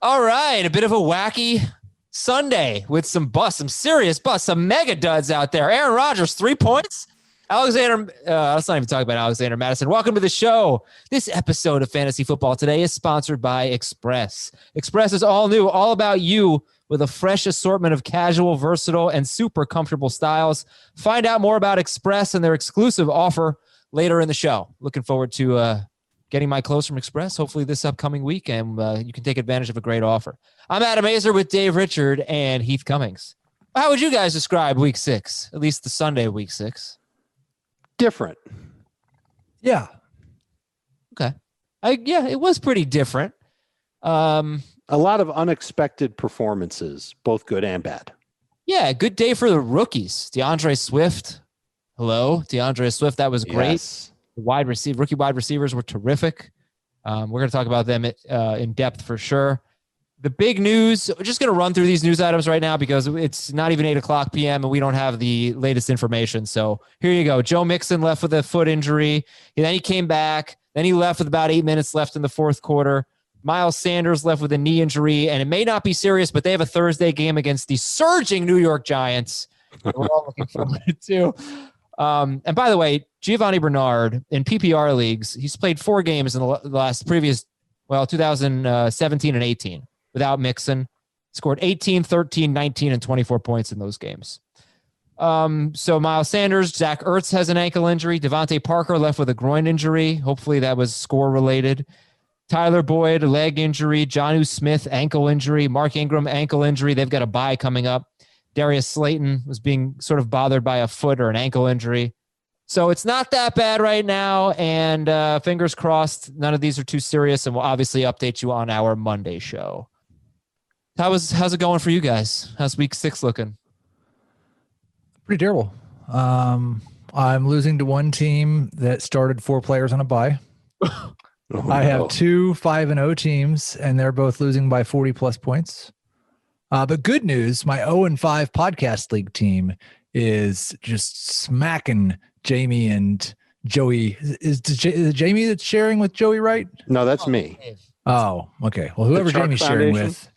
All right, a bit of a wacky Sunday with some serious some mega duds out there. Aaron Rodgers, 3 points. Alexander, let's not even talk about Alexander Madison. Welcome to the show. This episode of Fantasy Football Today is sponsored by Express. Express is all new, all about you, with a fresh assortment of casual, versatile, and super comfortable styles. Find out more about Express and their exclusive offer later in the show. Looking forward to getting my clothes from Express, hopefully this upcoming week, and you can take advantage of a great offer. I'm Adam Azer with Dave Richard and Heath Cummings. How would you guys describe Week 6, at least the Sunday of Week 6? Different. Yeah. Okay. It was pretty different. A lot of unexpected performances, both good and bad. Yeah, good day for the rookies. Deandre Swift. Hello, Deandre Swift. That was great. Yes. Rookie wide receivers were terrific. We're going to talk about them in depth for sure. The big news, we're just going to run through these news items right now because it's not even 8 o'clock p.m. and we don't have the latest information. So here you go. Joe Mixon left with a foot injury. And then he came back. Then he left with about 8 minutes left in the fourth quarter. Miles Sanders left with a knee injury, and it may not be serious, but they have a Thursday game against the surging New York Giants. We're all looking forward to. And by the way, Giovanni Bernard in PPR leagues, he's played 4 games in the 2017 and 18 without Mixon. Scored 18, 13, 19, and 24 points in those games. So Miles Sanders, Zach Ertz has an ankle injury. Devonte Parker left with a groin injury. Hopefully that was score related. Tyler Boyd, leg injury. Jonnu Smith, ankle injury. Mark Ingram, ankle injury. They've got a bye coming up. Darius Slayton was being sort of bothered by a foot or an ankle injury. So it's not that bad right now, and fingers crossed none of these are too serious, and we'll obviously update you on our Monday show. How's it going for you guys? How's Week 6 looking? Pretty terrible. I'm losing to one team that started 4 players on a bye. I have 2 5-0 teams, and they're both losing by 40-plus points. But good news, my 0-5 podcast league team is just smacking Jamie and Joey. Is it Jamie that's sharing with Joey, right? No, that's me. Oh, okay. Well, whoever Jamie's sharing with.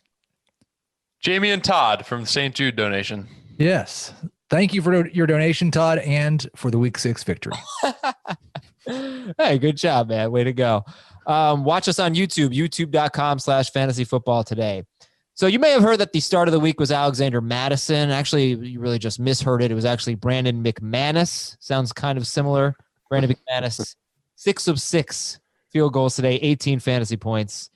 Jamie and Todd from the St. Jude donation. Yes. Thank you for your donation, Todd, and for the Week 6 victory. Hey, good job, man. Way to go. Watch us on YouTube, youtube.com/fantasyfootballtoday. So you may have heard that the start of the week was Alexander Madison. Actually, you really just misheard it. It was actually Brandon McManus. Sounds kind of similar. Brandon McManus, 6 of 6 field goals today, 18 fantasy points.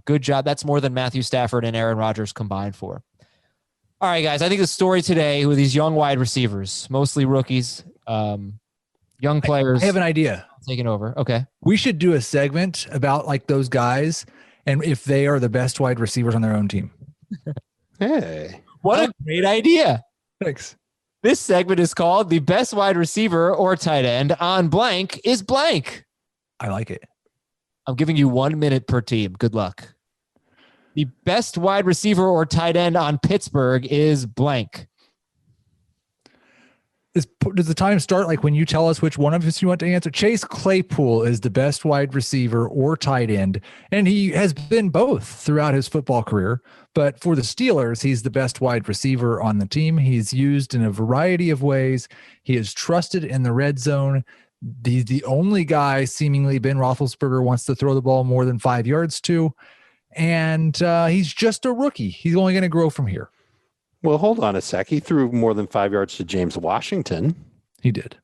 Good job. That's more than Matthew Stafford and Aaron Rodgers combined for. All right, guys. I think the story today with these young wide receivers, mostly rookies, young players. I have an idea. Taking over. Okay. We should do a segment about like those guys and if they are the best wide receivers on their own team. Hey. What a great idea. Thanks. This segment is called The Best Wide Receiver or Tight End on Blank is Blank. I like it. I'm giving you 1 minute per team. Good luck. The best wide receiver or tight end on Pittsburgh is blank. Does the time start like when you tell us which one of us you want to answer? Chase Claypool is the best wide receiver or tight end, and he has been both throughout his football career. But for the Steelers, he's the best wide receiver on the team. He's used in a variety of ways. He is trusted in the red zone. He's the only guy seemingly Ben Roethlisberger wants to throw the ball more than 5 yards to, and he's just a rookie. He's only going to grow from here. Well, hold on a sec. He threw more than 5 yards to James Washington. He did.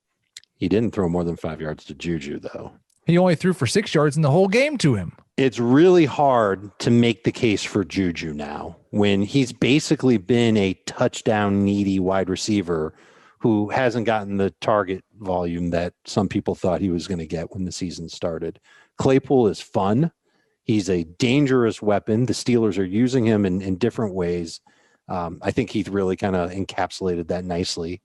He didn't throw more than 5 yards to Juju, though. He only threw for 6 yards in the whole game to him. It's really hard to make the case for Juju now when he's basically been a touchdown needy wide receiver who hasn't gotten the target volume that some people thought he was going to get when the season started. Claypool is fun. He's a dangerous weapon. The Steelers are using him in different ways. I think Heath really kind of encapsulated that nicely.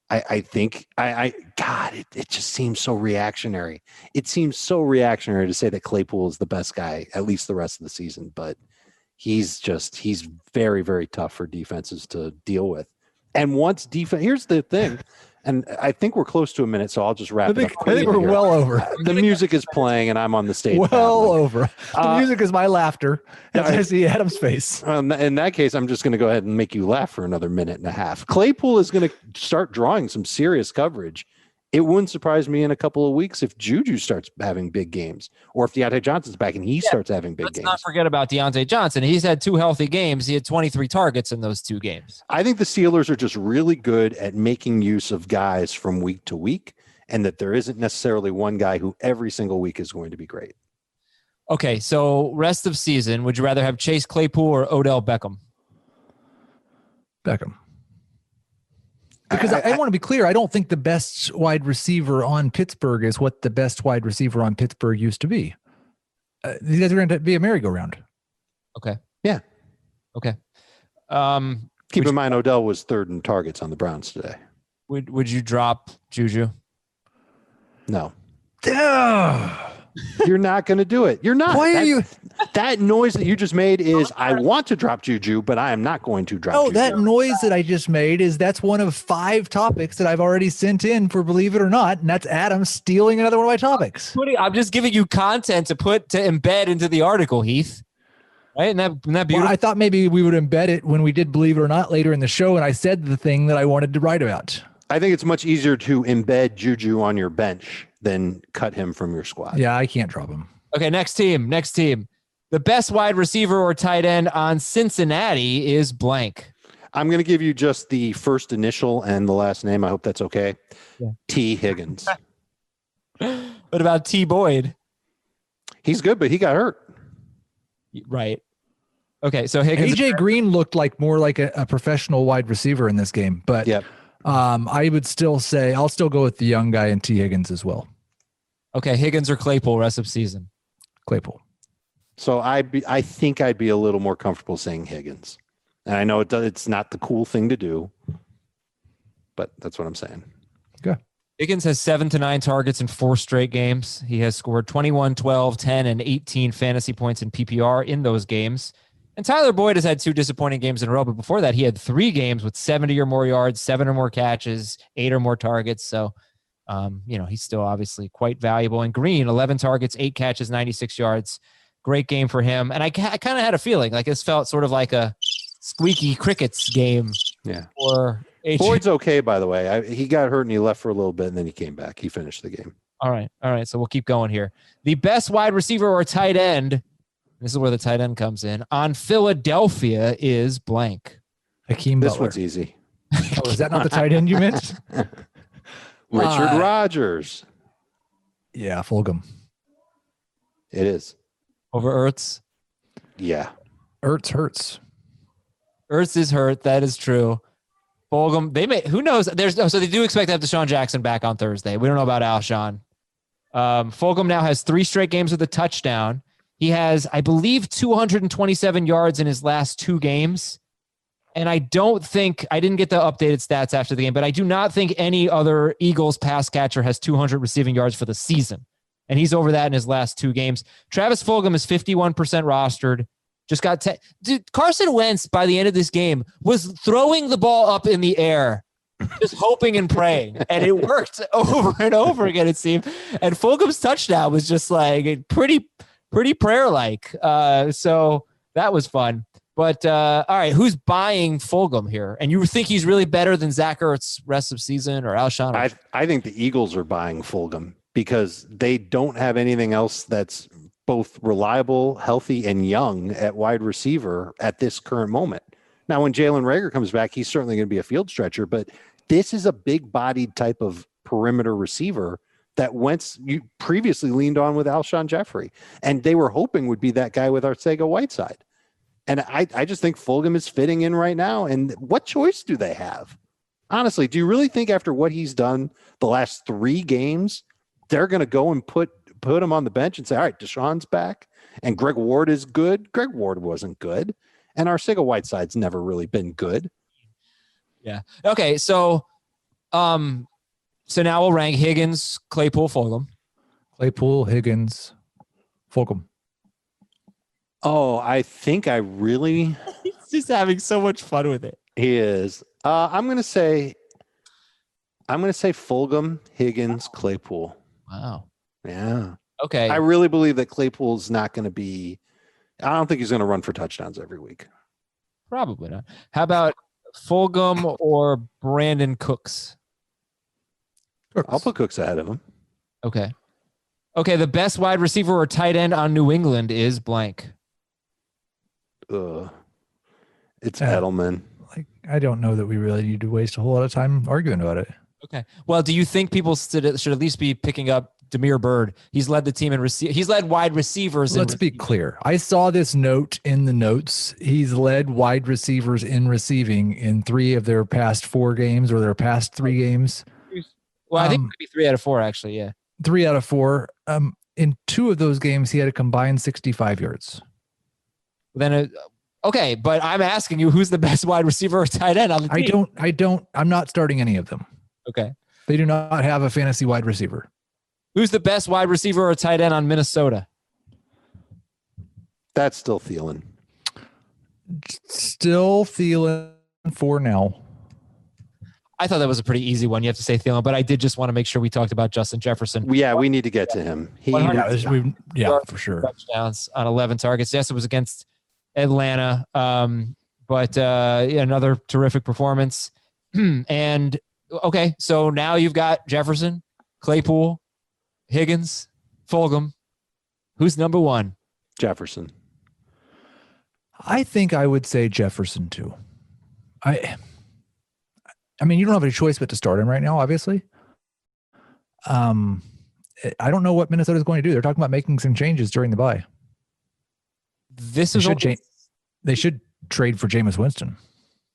I think it just seems so reactionary. It seems so reactionary to say that Claypool is the best guy, at least the rest of the season, but he's very, very tough for defenses to deal with. And once defense, here's the thing, and I think we're close to a minute, so I'll just wrap it up. I think we're well over. The music is playing, and I'm on the stage. Well babbling. over. The music is my laughter as I see Adam's face. In that case, I'm just going to go ahead and make you laugh for another minute and a half. Claypool is going to start drawing some serious coverage. It wouldn't surprise me in a couple of weeks if Juju starts having big games, or if Deontay Johnson's back and he starts having big games. Let's not forget about Deontay Johnson. He's had 2 healthy games. He had 23 targets in those 2 games. I think the Steelers are just really good at making use of guys from week to week, and that there isn't necessarily one guy who every single week is going to be great. Okay, so rest of season, would you rather have Chase Claypool or Odell Beckham? Beckham. Because I want to be clear, I don't think the best wide receiver on Pittsburgh is what the best wide receiver on Pittsburgh used to be. These guys are going to be a merry-go-round. Okay. Yeah. Okay. Keep in mind, Odell was 3rd in targets on the Browns today. Would you drop Juju? No. Ugh. You're not going to do it. You're not. Why are you? That noise that you just made is, I want to drop Juju, but I am not going to drop Juju. That noise that I just made that's one of 5 topics that I've already sent in for Believe It or Not, and that's Adam stealing another one of my topics. I'm just giving you content to embed into the article, Heath. Right? Isn't that beautiful? Well, I thought maybe we would embed it when we did Believe It or Not later in the show, and I said the thing that I wanted to write about. I think it's much easier to embed Juju on your bench than cut him from your squad. Yeah, I can't drop him. Okay, next team. The best wide receiver or tight end on Cincinnati is blank. I'm going to give you just the first initial and the last name. I hope that's okay. Yeah. T. Higgins. What about T. Boyd? He's good, but he got hurt. Right. Okay, so Higgins. AJ Green looked more like a professional wide receiver in this game, but Yep. I would still say I'll still go with the young guy and T. Higgins as well. Okay, Higgins or Claypool rest of season? Claypool. So I think I'd be a little more comfortable saying Higgins. And I know it's not the cool thing to do, but that's what I'm saying. Okay. Higgins has 7 to 9 targets in 4 straight games. He has scored 21, 12, 10, and 18 fantasy points in PPR in those games. And Tyler Boyd has had 2 disappointing games in a row, but before that, he had 3 games with 70 or more yards, 7 or more catches, 8 or more targets. So, he's still obviously quite valuable. And Green, 11 targets, 8 catches, 96 yards. Great game for him. And I kind of had a feeling like this felt sort of like a squeaky Crickets game. Yeah. Or Boyd's okay, by the way. He got hurt and he left for a little bit, and then he came back. He finished the game. All right. So we'll keep going here. The best wide receiver or tight end, this is where the tight end comes in, on Philadelphia is blank. Hakeem This Butler. one's easy. Oh, is that not the tight end you meant? Richard Rodgers. Yeah, Fulgham. It is. Over Ertz. Yeah. Ertz hurts. Ertz is hurt. That is true. Fulgham, who knows? So they do expect to have Deshaun Jackson back on Thursday. We don't know about Alshon. Fulgham now has 3 straight games with a touchdown. He has, I believe, 227 yards in his last 2 games. And I didn't get the updated stats after the game, but I do not think any other Eagles pass catcher has 200 receiving yards for the season. And he's over that in his last 2 games. Travis Fulgham is 51% rostered. Just got Carson Wentz by the end of this game was throwing the ball up in the air, just hoping and praying. And it worked over and over again, it seemed. And Fulgham's touchdown was just like pretty prayer-like. So that was fun. But all right, who's buying Fulgham here? And you think he's really better than Zach Ertz rest of season or Alshon? I think the Eagles are buying Fulgham because they don't have anything else that's both reliable, healthy, and young at wide receiver at this current moment. Now, when Jalen Reagor comes back, he's certainly going to be a field stretcher, but this is a big-bodied type of perimeter receiver that Wentz you previously leaned on with Alshon Jeffrey, and they were hoping would be that guy with Arcega-Whiteside. And I just think Fulgham is fitting in right now. And what choice do they have? Honestly, do you really think after what he's done the last 3 games, they're going to go and put him on the bench and say, all right, Deshaun's back and Greg Ward is good? Greg Ward wasn't good. And Arcega-Whiteside's never really been good. Yeah. Okay. So now we'll rank Higgins, Claypool, Fulgham. Claypool, Higgins, Fulgham. Oh, I think I really... He's just having so much fun with it. He is. I'm gonna say Fulgham, Higgins, Claypool. Wow. Yeah. Okay. I really believe that Claypool's not going to be. I don't think he's going to run for touchdowns every week. Probably not. How about Fulgham or Brandon Cooks? I'll put Cooks ahead of him. Okay. Okay. The best wide receiver or tight end on New England is blank. It's Edelman. Like, I don't know that we really need to waste a whole lot of time arguing about it. Okay. Well, do you think people should at least be picking up Damiere Byrd? He's led the team in He's led wide receivers. Let's be clear. I saw this note in the notes. He's led wide receivers in receiving in 3 of their past 4 games or their past 3 games. Well, I think it could be 3 out of 4, actually. Yeah. 3 out of 4. In 2 of those games, he had a combined 65 yards. Then, okay, but I'm asking you, who's the best wide receiver or tight end on the team? I'm not starting any of them. Okay. They do not have a fantasy wide receiver. Who's the best wide receiver or tight end on Minnesota? That's still Thielen. Still Thielen for now. I thought that was a pretty easy one. You have to say Thielen, but I did just want to make sure we talked about Justin Jefferson. Yeah, we need to get to him. For sure. Touchdowns on 11 targets. Yes, it was against Atlanta, but another terrific performance. And okay, so now you've got Jefferson, Claypool, Higgins, Fulgham. Who's number 1? Jefferson. I think I would say Jefferson too. I mean, you don't have any choice but to start him right now, obviously. I don't know what Minnesota is going to do. They're talking about making some changes during the bye. They should trade for Jameis Winston.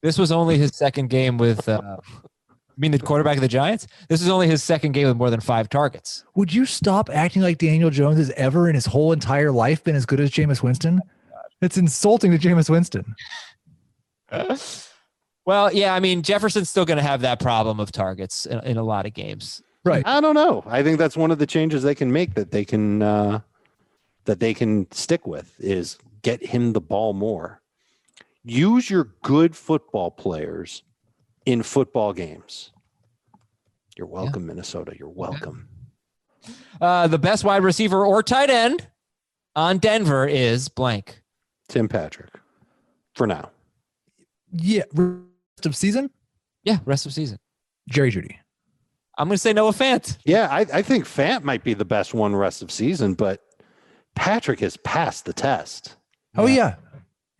This was only his second game with you mean the quarterback of the Giants? This is only his second game with more than 5 targets. Would you stop acting like Daniel Jones has ever in his whole entire life been as good as Jameis Winston? It's insulting to Jameis Winston. Well, yeah, I mean, Jefferson's still going to have that problem of targets in a lot of games. Right. I don't know. I think that's one of the changes they can make that they can stick with is get him the ball more. Use your good football players in football games. You're welcome, Minnesota. You're welcome. The best wide receiver or tight end on Denver is blank. Tim Patrick. For now. Yeah. Rest of season? Yeah, rest of season. Jerry Jeudy. I'm going to say Noah Fant. Yeah, I think Fant might be the best one rest of season, but Patrick has passed the test. Oh, yeah.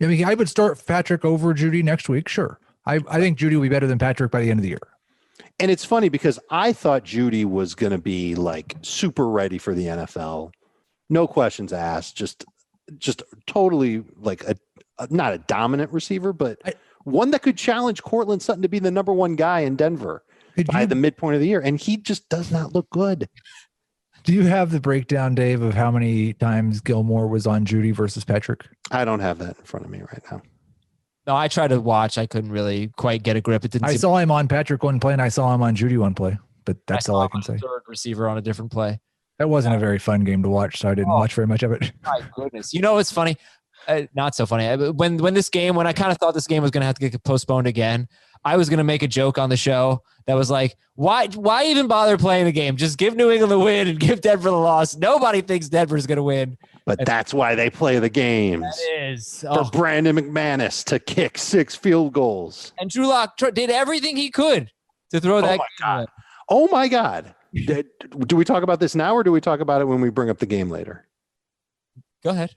I mean, I would start Patrick over Jeudy next week. Sure. I think Jeudy will be better than Patrick by the end of the year. And it's funny because I thought Jeudy was going to be like super ready for the NFL. No questions asked. Just totally like not a dominant receiver, but one that could challenge Courtland Sutton to be the number 1 guy in Denver by the midpoint of the year. And he just does not look good. Do you have the breakdown, Dave, of how many times Gilmore was on Jeudy versus Patrick? I don't have that in front of me right now. No, I tried to watch. I couldn't really quite get a grip. It didn't. I saw him on Patrick one play, and I saw him on Jeudy one play. But that's all I can say. Third receiver on a different play. That wasn't a very fun game to watch, so I didn't watch very much of it. My goodness. You know, it's funny. Not so funny. When I kind of thought this game was going to have to get postponed again, I was going to make a joke on the show that was like, why even bother playing the game? Just give New England the win and give Denver the loss. Nobody thinks Denver's going to win. But that's why they play the games. That is. For Brandon McManus to kick 6 field goals. And Drew Lock did everything he could to throw that. Oh, my God. Do we talk about this now or do we talk about it when we bring up the game later? Go ahead.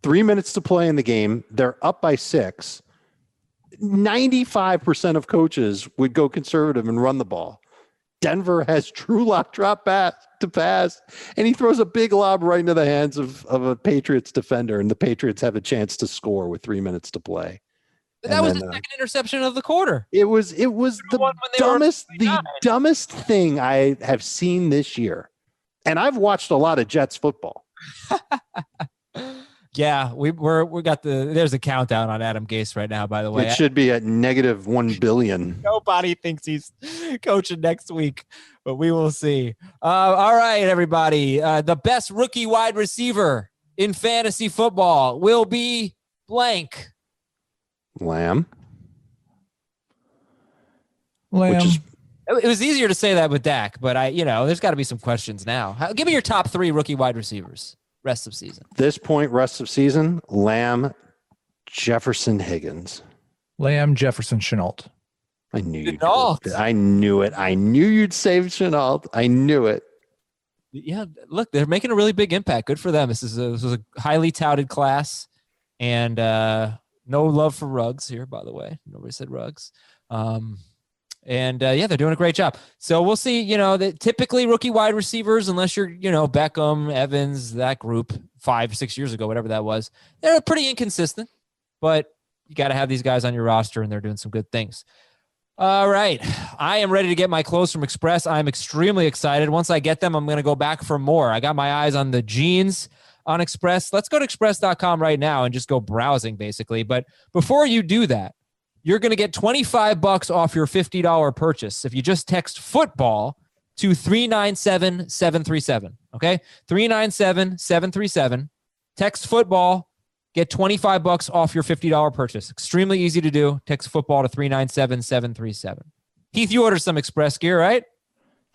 3 minutes to play in the game. They're up by 6. 95% of coaches would go conservative and run the ball. Denver has Drew Lock drop back to pass, and he throws a big lob right into the hands of a Patriots defender, and the Patriots have a chance to score with 3 minutes to play. That was the second interception of the quarter. It was the dumbest thing I have seen this year. And I've watched a lot of Jets football. Yeah, we got there's a countdown on Adam Gase right now, by the way. It should be at negative 1 billion. Nobody thinks he's coaching next week, but we will see. All right, everybody. The best rookie wide receiver in fantasy football will be blank. Lamb. Lamb. which is It was easier to say that with Dak, but there's got to be some questions now. Give me your top 3 rookie wide receivers rest of season. this point, rest of season, Lamb, Jefferson, Higgins. Lamb, Jefferson, Chenault. I knew you'd Chenault. I knew it. I knew you'd save Chenault. I knew it. Yeah, look, they're making a really big impact. Good for them. This was a highly touted class, and no love for Ruggs here, by the way. Nobody said Ruggs. They're doing a great job. So we'll see, that typically rookie wide receivers, unless you're, Beckham, Evans, that group 5-6 years ago, whatever that was, they're pretty inconsistent, but you got to have these guys on your roster and they're doing some good things. All right. I am ready to get my clothes from Express. I'm extremely excited. Once I get them, I'm going to go back for more. I got my eyes on the jeans on Express. Let's go to express.com right now and just go browsing basically. But before you do that, you're going to get $25 off your $50 purchase if you just text football to 397-737. Okay? 397-737. Text football. Get $25 off your $50 purchase. Extremely easy to do. Text football to 397-737. Heath, you ordered some Express gear, right?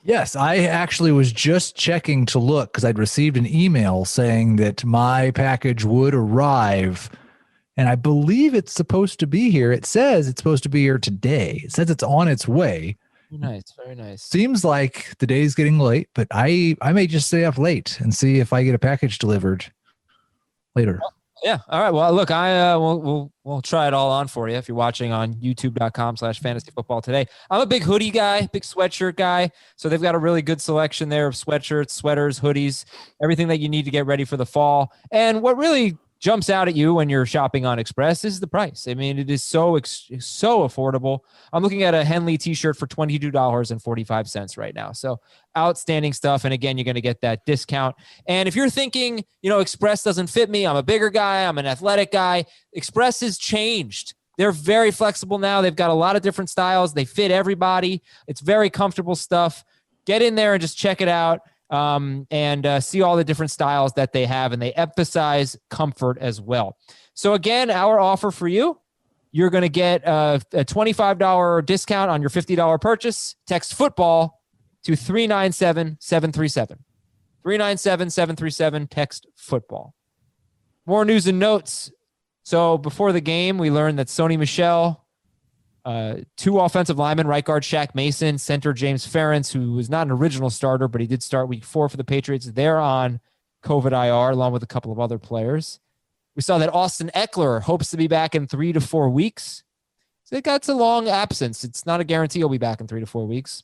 Yes, I actually was just checking to look because I'd received an email saying that my package would arrive, and I believe it's supposed to be here. It says it's supposed to be here today. It says it's on its way. Very nice, very nice. Seems like the day's getting late, but I may just stay up late and see if I get a package delivered later. Yeah. All right. Well, look, we'll try it all on for you if you're watching on youtube.com/fantasyfootball today. I'm a big hoodie guy, big sweatshirt guy. So they've got a really good selection there of sweatshirts, sweaters, hoodies, everything that you need to get ready for the fall. And what really jumps out at you when you're shopping on Express is the price. I mean, it is so affordable. I'm looking at a Henley t-shirt for $22.45 right now. So outstanding stuff. And again, you're going to get that discount. And if you're thinking, Express doesn't fit me, I'm a bigger guy, I'm an athletic guy, Express has changed. They're very flexible now. They've got a lot of different styles. They fit everybody. It's very comfortable stuff. Get in there and just check it out. And see all the different styles that they have, and they emphasize comfort as well. So again, our offer for you, you're going to get a $25 discount on your $50 purchase. Text football to 397-737. 397-737, text football. More news and notes. So before the game, we learned that Sony Michel, 2 offensive linemen, right guard Shaq Mason, center James Ferentz, who was not an original starter, but he did start week 4 for the Patriots. They're on COVID IR, along with a couple of other players. We saw that Austin Eckler hopes to be back in 3 to 4 weeks. So that's a long absence. It's not a guarantee he'll be back in 3 to 4 weeks.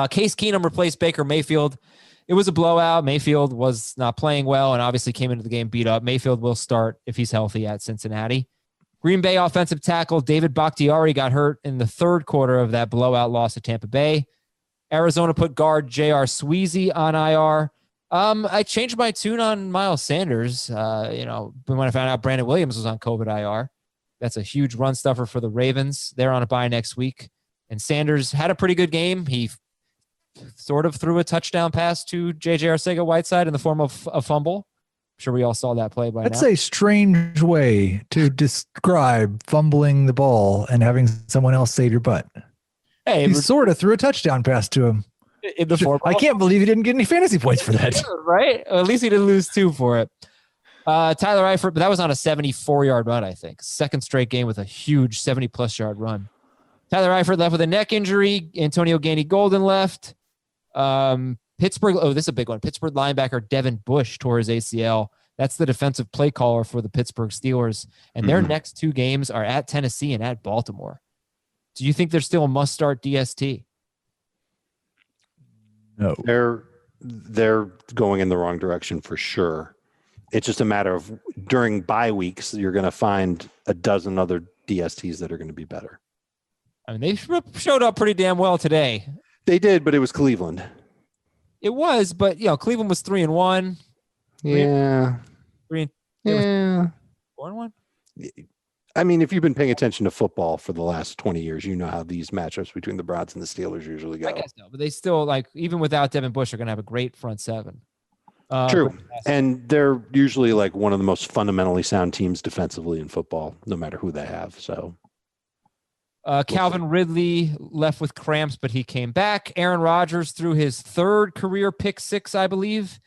Case Keenum replaced Baker Mayfield. It was a blowout. Mayfield was not playing well and obviously came into the game beat up. Mayfield will start if he's healthy at Cincinnati. Green Bay offensive tackle David Bakhtiari got hurt in the third quarter of that blowout loss to Tampa Bay. Arizona put guard J.R. Sweezy on IR. I changed my tune on Miles Sanders, when I found out Brandon Williams was on COVID IR. That's a huge run stuffer for the Ravens. They're on a bye next week. And Sanders had a pretty good game. He sort of threw a touchdown pass to J.J. Arcega-Whiteside in the form of a fumble. I'm sure we all saw that play by now. That's a strange way to describe fumbling the ball and having someone else save your butt. Hey, he sort of threw a touchdown pass to him. In the form. I can't believe he didn't get any fantasy points for that. Right? At least he didn't lose 2 for it. Tyler Eifert, but that was on a 74-yard run, I think. Second straight game with a huge 70-plus yard run. Tyler Eifert left with a neck injury. Antonio Gandy-Golden left. Pittsburgh, this is a big one. Pittsburgh linebacker Devin Bush tore his ACL. That's the defensive play caller for the Pittsburgh Steelers. And their next 2 games are at Tennessee and at Baltimore. Do you think they're still a must-start DST? No. They're going in the wrong direction for sure. It's just a matter of during bye weeks, you're going to find a dozen other DSTs that are going to be better. I mean, they showed up pretty damn well today. They did, but it was Cleveland. It was, but Cleveland was 3-1. Yeah. 4-1. I mean, if you've been paying attention to football for the last 20 years, you know how these matchups between the Browns and the Steelers usually go. I guess so, but they still, even without Devin Bush, are going to have a great front 7. True. And they're usually one of the most fundamentally sound teams defensively in football, no matter who they have. So, Calvin Ridley left with cramps, but he came back. Aaron Rodgers threw his third career pick six, I believe.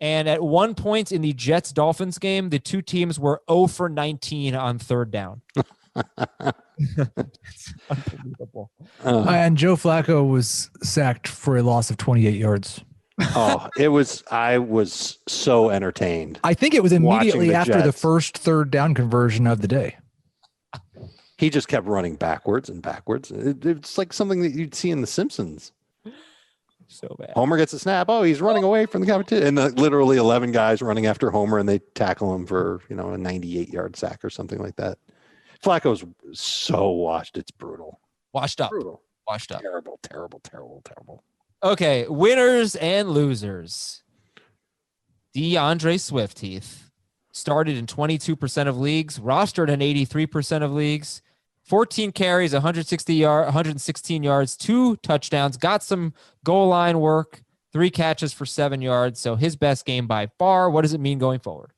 And at one point in the Jets-Dolphins game, the two teams were 0 for 19 on third down. It's unbelievable. And Joe Flacco was sacked for a loss of 28 yards. I was so entertained. I think it was immediately after the Jets. first third down conversion of the day. He just kept running backwards and backwards. It's like something that you'd see in The Simpsons. So bad. Homer gets a snap. Oh, he's running away from the competition. And literally 11 guys running after Homer, and they tackle him for, a 98-yard sack or something like that. Flacco's so washed. It's brutal. Washed up. Brutal. Washed up. Terrible, terrible, terrible, terrible. Okay, winners and losers. Deandre Swift, Heath, started in 22% of leagues, rostered in 83% of leagues, 14 carries, 116 yards, 2 touchdowns, got some goal line work, 3 catches for 7 yards. So his best game by far. What does it mean going forward?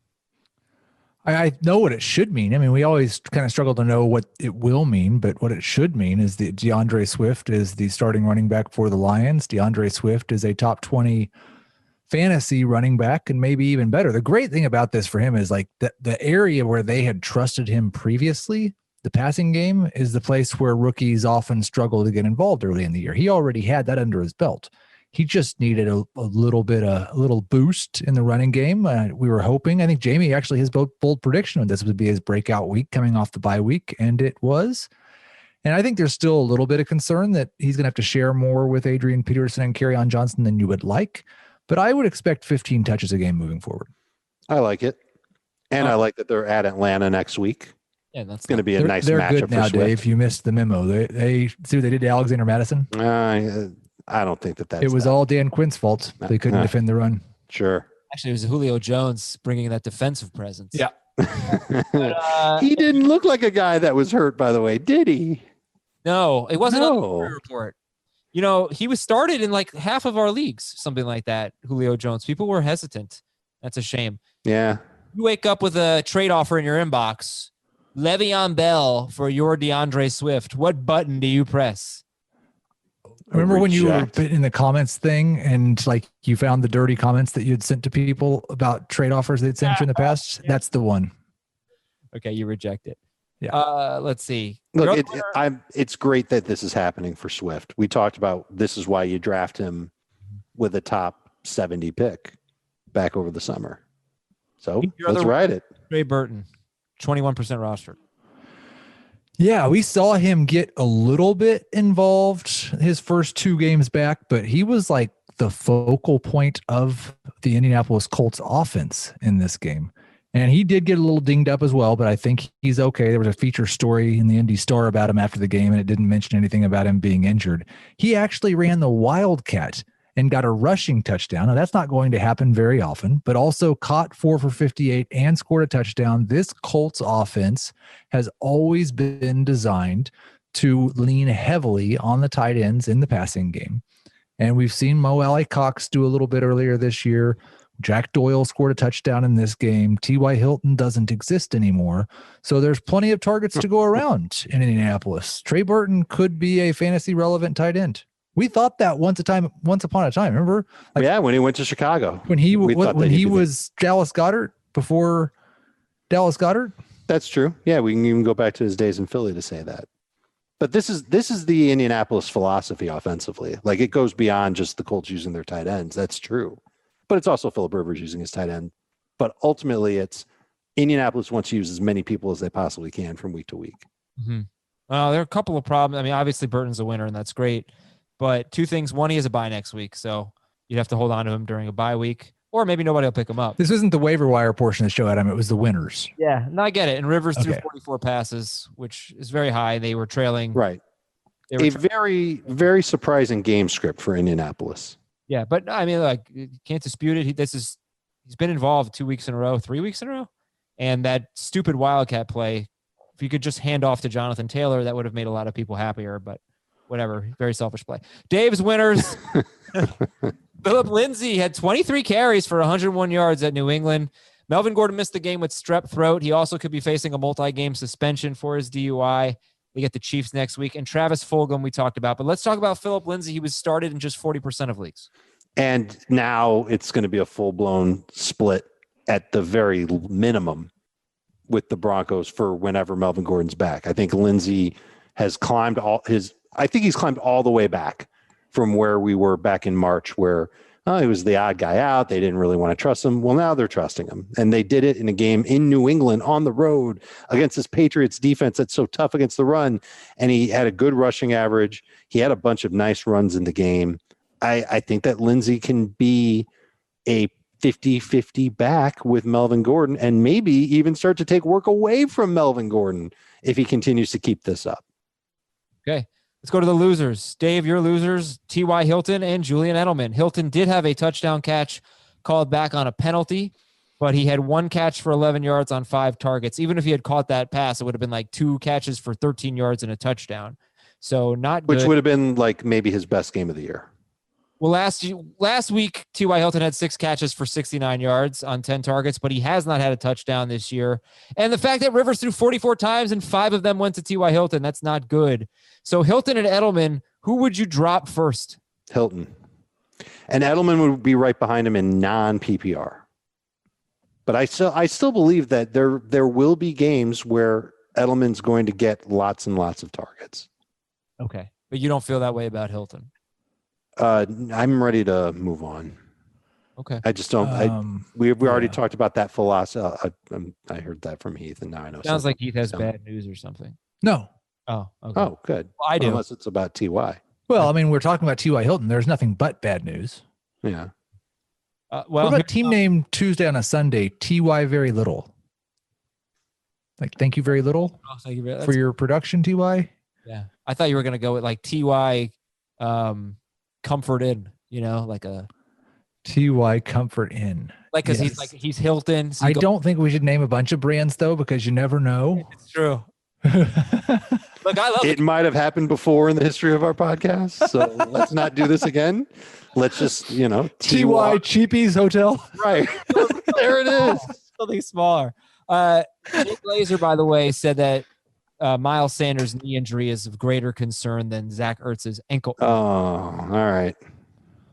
I know what it should mean. I mean, we always kind of struggle to know what it will mean, but what it should mean is that DeAndre Swift is the starting running back for the Lions. DeAndre Swift is a top 20 fantasy running back, and maybe even better. The great thing about this for him is like the area where they had trusted him previously, the passing game, is the place where rookies often struggle to get involved early in the year. He already had that under his belt. He just needed a little boost in the running game. We were hoping, I think Jamie actually his bold prediction on this would be his breakout week coming off the bye week, and it was. And I think there's still a little bit of concern that he's going to have to share more with Adrian Peterson and Kerryon Johnson than you would like. But I would expect 15 touches a game moving forward. I like it. And I like that they're at Atlanta next week. Yeah, that's going to be a nice they're matchup good now, for Swift. Dave. You missed the memo. They see what they did to Alexander Madison. I don't think that's it was all Dan Quinn's fault. They couldn't defend the run. Sure. Actually, it was Julio Jones bringing that defensive presence. Yeah. But, he didn't look like a guy that was hurt, by the way, did he? No, it wasn't on the No. injury report. He was started in like half of our leagues, something like that. Julio Jones. People were hesitant. That's a shame. Yeah. You wake up with a trade offer in your inbox. Le'Veon Bell for your DeAndre Swift. What button do you press? Remember when you were Reject. in the comments thing and like you found the dirty comments that you had sent to people about trade offers they'd sent you in the past? That's the one. Okay, you reject it. Yeah. Let's see. Look, it's great that this is happening for Swift. We talked about this is why you draft him with a top 70 pick back over the summer. So let's ride it. Trey Burton, 21% rostered. Yeah, we saw him get a little bit involved his first 2 games back, but he was like the focal point of the Indianapolis Colts offense in this game. And he did get a little dinged up as well, but I think he's okay. There was a feature story in the Indy Star about him after the game, and it didn't mention anything about him being injured. He actually ran the Wildcat and got a rushing touchdown. Now, that's not going to happen very often, but also caught 4 for 58 and scored a touchdown. This Colts offense has always been designed to lean heavily on the tight ends in the passing game. And we've seen Mo Alley-Cox do a little bit earlier this year. Jack Doyle scored a touchdown in this game. T.Y. Hilton doesn't exist anymore. So there's plenty of targets to go around in Indianapolis. Trey Burton could be a fantasy relevant tight end. We thought that once upon a time. Remember? When he went to Chicago. When he was Dallas Goedert before Dallas Goedert. That's true. Yeah, we can even go back to his days in Philly to say that. But this is the Indianapolis philosophy offensively. Like it goes beyond just the Colts using their tight ends. That's true. But it's also Phillip Rivers using his tight end. But ultimately, it's Indianapolis wants to use as many people as they possibly can from week to week. Mm-hmm. Well, there are a couple of problems. I mean, obviously Burton's a winner, and that's great. But 2 things. One, he has a bye next week, so you'd have to hold on to him during a bye week, or maybe nobody will pick him up. This isn't the waiver wire portion of the show, Adam. It was the winners. Yeah, no, I get it. And Rivers threw 44 passes, which is very high. They were trailing. Right. Very, very surprising game script for Indianapolis. Yeah, but I mean, like, you can't dispute it. He's been involved 2 weeks in a row, 3 weeks in a row. And that stupid Wildcat play, if you could just hand off to Jonathan Taylor, that would have made a lot of people happier, but whatever. Very selfish play. Dave's winners. Philip Lindsay had 23 carries for 101 yards at New England. Melvin Gordon missed the game with strep throat. He also could be facing a multi-game suspension for his DUI. They get the Chiefs next week. And Travis Fulgham we talked about. But let's talk about Phillip Lindsay. He was started in just 40% of leagues. And now it's going to be a full-blown split at the very minimum with the Broncos for whenever Melvin Gordon's back. I think Lindsay has climbed he's climbed all the way back from where we were back in March, where he was the odd guy out. They didn't really want to trust him. Well, now they're trusting him. And they did it in a game in New England on the road against this Patriots defense that's so tough against the run. And he had a good rushing average. He had a bunch of nice runs in the game. I think that Lindsay can be a 50-50 back with Melvin Gordon and maybe even start to take work away from Melvin Gordon if he continues to keep this up. Okay. Let's go to the losers. Dave, your losers, T.Y. Hilton and Julian Edelman. Hilton did have a touchdown catch called back on a penalty, but he had 1 catch for 11 yards on 5 targets. Even if he had caught that pass, it would have been like 2 catches for 13 yards and a touchdown. So not good. Which would have been like maybe his best game of the year. Well, last week, T.Y. Hilton had 6 catches for 69 yards on 10 targets, but he has not had a touchdown this year. And the fact that Rivers threw 44 times and 5 of them went to T.Y. Hilton, that's not good. So Hilton and Edelman, who would you drop first? Hilton. And Edelman would be right behind him in non-PPR. But I still believe that there will be games where Edelman's going to get lots and lots of targets. Okay. But you don't feel that way about Hilton? I'm ready to move on. Okay. I just don't. We already talked about that philosophy. I heard that from Heath, and now I know. Sounds like Heath has bad news or something. No. Oh. Okay. Oh, good. Well, I do. Unless it's about Ty. Well, I mean, we're talking about T.Y. Hilton. There's nothing but bad news. Yeah. What about team name Tuesday on a Sunday? T.Y. Very Little. Like, thank you very little thank you for your production, T.Y. Yeah. I thought you were going to go with like T.Y. Comfort Inn, like a T.Y. Comfort Inn. Like, because he's Hilton. So I don't think we should name a bunch of brands though, because you never know. It's true. Look, I love it. Might have happened before in the history of our podcast, so let's not do this again. Let's just, T.Y. Cheapies Hotel. Right. There it is. Something smaller. Nick Glazer, by the way, said that Miles Sanders' knee injury is of greater concern than Zach Ertz's ankle. Oh, all right.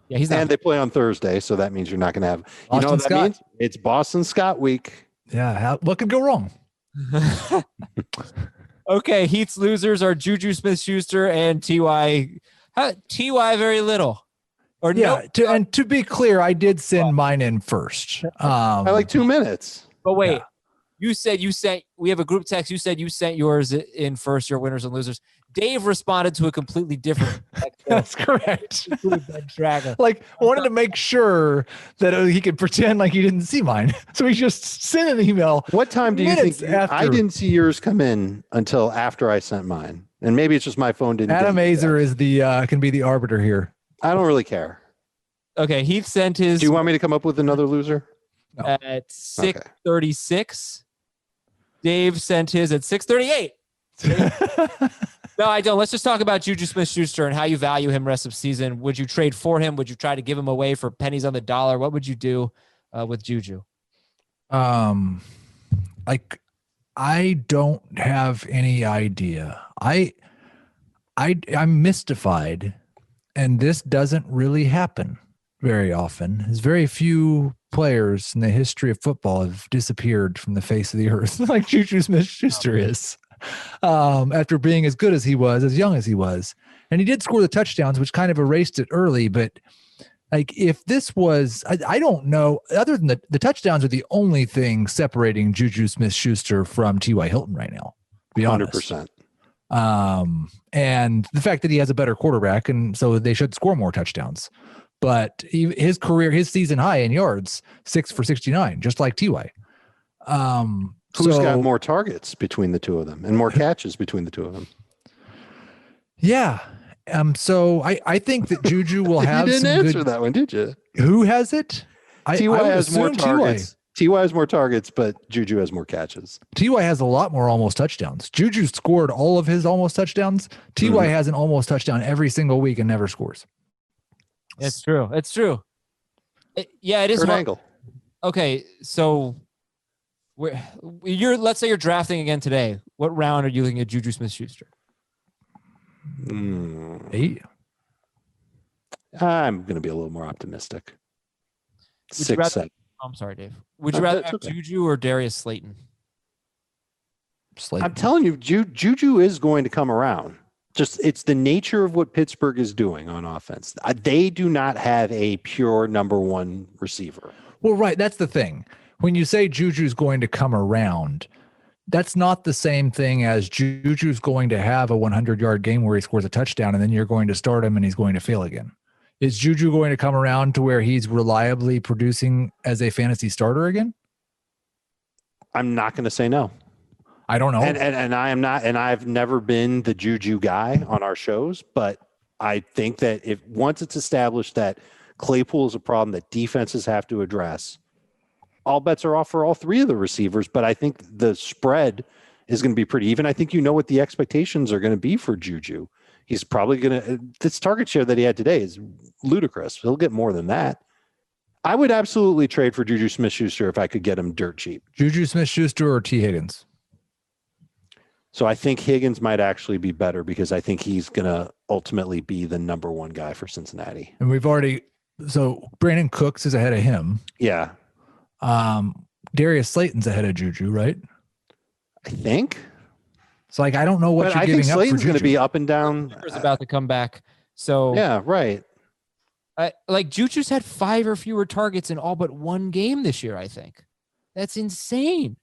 Yeah, he's not. And they play on Thursday, so that means you're not going to have. Boston You know what Scott. that means? It's Boston Scott week. Yeah. What could go wrong? Okay, Heath's losers are Juju Smith-Schuster and T.Y. T.Y. Very little. Or yeah. no. To be clear, I did send mine in first. I like 2 minutes. But wait. Yeah. You said we have a group text. You said you sent yours in first, your winners and losers. Dave responded to a completely different text. That's correct. Tracker. Like, wanted to make sure that he could pretend like he didn't see mine. So he just sent an email. What time do you think? After. I didn't see yours come in until after I sent mine. And maybe it's just my phone didn't. Adam Azer is can be the arbiter here. I don't really care. Okay, Heath sent his. Do you want me to come up with another loser? No. At 6:36. Dave sent his at 6:38. No, I don't. Let's just talk about Juju Smith-Schuster and how you value him rest of season. Would you trade for him? Would you try to give him away for pennies on the dollar? What would you do with Juju? Like, I don't have any idea. I'm mystified, and this doesn't really happen very often. There's very few players in the history of football have disappeared from the face of the earth like Juju Smith-Schuster is. After being as good as he was, as young as he was. And he did score the touchdowns, which kind of erased it early. But like, if this was, I don't know, other than the touchdowns are the only thing separating Juju Smith-Schuster from T.Y. Hilton right now, to be honest. 100%. And the fact that he has a better quarterback, and so they should score more touchdowns. But his season high in yards, 6 for 69, just like T.Y. Who's got more targets between the two of them and more catches between the two of them? Yeah. So I think that Juju will have. You didn't answer that one, did you? Who has it? T.Y. has more targets. T.Y. has more targets, but Juju has more catches. T.Y. has a lot more almost touchdowns. Juju scored all of his almost touchdowns. T.Y. has an almost touchdown every single week and never scores. It's true. It's true. It is. Third angle. Okay, so let's say you're drafting again today. What round are you looking at Juju Smith-Schuster? 8. I'm going to be a little more optimistic. Would you 6, rather, 7. I'm sorry, Dave. Would you rather have okay. Juju or Darius Slayton? Slayton. I'm telling you, Juju is going to come around. Just it's the nature of what Pittsburgh is doing on offense. They do not have a pure number one receiver. Well, right. That's the thing. When you say Juju's going to come around, that's not the same thing as Juju's going to have a 100-yard game where he scores a touchdown and then you're going to start him and he's going to fail again. Is Juju going to come around to where he's reliably producing as a fantasy starter again? I'm not going to say no. I don't know. And I am not, and I've never been the Juju guy on our shows, but I think that if once it's established that Claypool is a problem that defenses have to address, all bets are off for all three of the receivers. But I think the spread is going to be pretty even. I think you know what the expectations are going to be for Juju. He's probably going to, this target share that he had today is ludicrous. He'll get more than that. I would absolutely trade for Juju Smith-Schuster if I could get him dirt cheap. Juju Smith-Schuster or T. Higgins? So I think Higgins might actually be better because I think he's going to ultimately be the number one guy for Cincinnati. And we've already, so Brandon Cooks is ahead of him. Yeah. Darius Slayton's ahead of Juju, right? I think. It's like, I don't know what But you're I giving think up for Slayton's going to Juju. be up and down. Cooper's about to come back. So Yeah, right. like Juju's had 5 or fewer targets in all but one game this year, I think. That's insane.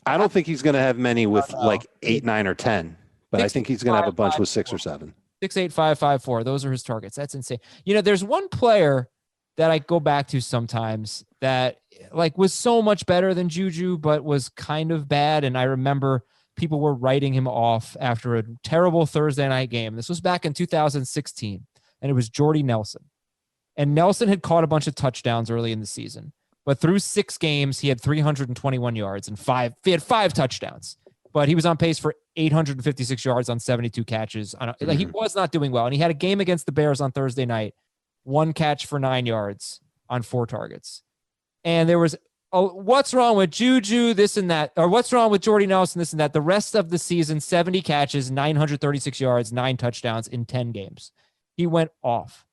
I don't think he's going to have many with like 8, 9, or 10, but I think he's going to have a bunch with 6 or 7. 6, 8, 5, 5, 4. Those are his targets. That's insane. You know, there's one player that I go back to sometimes that like was so much better than Juju, but was kind of bad. And I remember people were writing him off after a terrible Thursday night game. This was back in 2016, and it was Jordy Nelson. And Nelson had caught a bunch of touchdowns early in the season. But through 6 games, he had 321 yards and he had 5 touchdowns. But he was on pace for 856 yards on 72 catches. Like he was not doing well. And he had a game against the Bears on Thursday night, 1 catch for 9 yards on 4 targets. And there was, what's wrong with Juju, this and that, or what's wrong with Jordy Nelson, this and that. The rest of the season, 70 catches, 936 yards, 9 touchdowns in 10 games. He went off.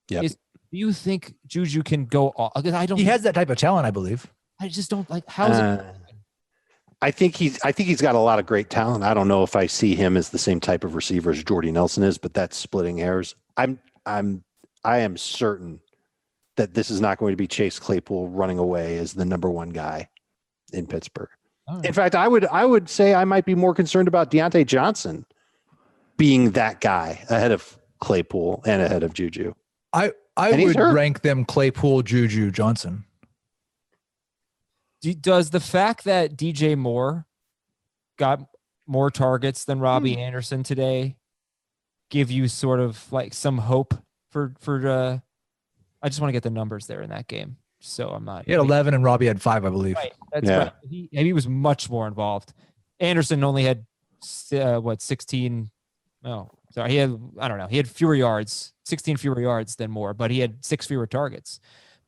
Yep. Do you think Juju can go off? He has that type of talent, I believe. I just don't like how is it. I think he's got a lot of great talent. I don't know if I see him as the same type of receiver as Jordy Nelson is, but that's splitting hairs. I am certain that this is not going to be Chase Claypool running away as the number one guy in Pittsburgh. Right. In fact, I would say I might be more concerned about Deontay Johnson being that guy ahead of Claypool and ahead of Juju. I would rank them Claypool, Juju, Johnson. Does the fact that DJ Moore got more targets than Robbie Anderson today give you sort of like some hope for I just want to get the numbers there in that game. So I'm not. He had 11 and Robbie had 5, I believe. Right. That's right. He was much more involved. Anderson only had 16. No, sorry. He had fewer yards, 16 fewer yards than Moore, but he had 6 fewer targets.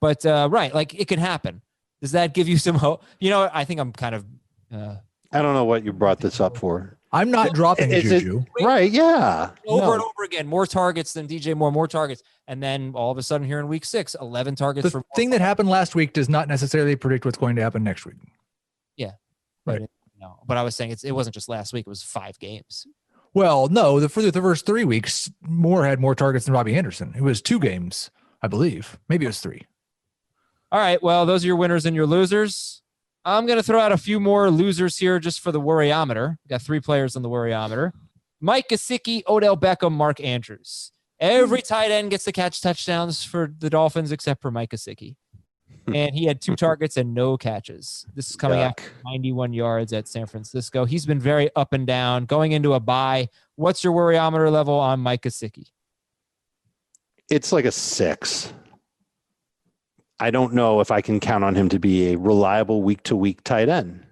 But right, like it can happen. Does that give you some hope? You know, I think I'm kind of. I don't know what you brought this up for. I'm not dropping Juju. Right? Yeah. Over and over again, more targets than DJ Moore, more targets, and then all of a sudden here in week 6, 11 targets. The thing that happened last week does not necessarily predict what's going to happen next week. Yeah, right. But I was saying it wasn't just last week; it was 5 games. Well, no, for the first 3 weeks, Moore had more targets than Robbie Anderson. It was 2 games, I believe. Maybe it was 3. All right. Well, those are your winners and your losers. I'm going to throw out a few more losers here just for the worryometer. We got 3 players on the worryometer. Mckissick, Odell Beckham, Mark Andrews. Every tight end gets to catch touchdowns for the Dolphins except for Mckissick. And he had 2 targets and no catches. This is coming after 91 yards at San Francisco. He's been very up and down, going into a bye. What's your worryometer level on Mckissick? It's like a 6. I don't know if I can count on him to be a reliable week-to-week tight end,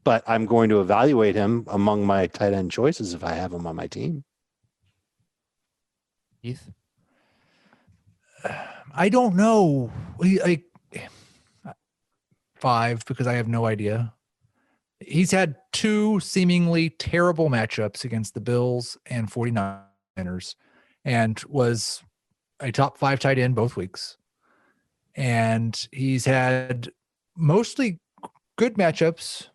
but I'm going to evaluate him among my tight end choices if I have him on my team. Heath? I don't know. 5 because I have no idea. He's had two seemingly terrible matchups against the Bills and 49ers and was a top 5 tight end both weeks. And he's had mostly good matchups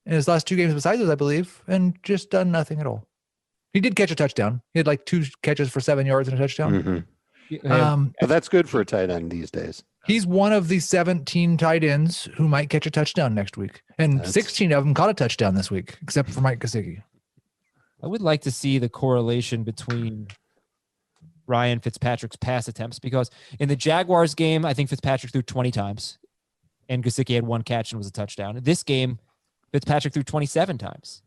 in his last 2 games besides those, I believe, and just done nothing at all. He did catch a touchdown. He had like 2 catches for 7 yards and a touchdown. But that's good for a tight end these days. He's one of the 17 tight ends who might catch a touchdown next week. And 16 of them caught a touchdown this week, except for Mckissick. I would like to see the correlation between Ryan Fitzpatrick's pass attempts, because in the Jaguars game, I think Fitzpatrick threw 20 times and Gesicki had 1 catch and was a touchdown. This game, Fitzpatrick threw 27 times.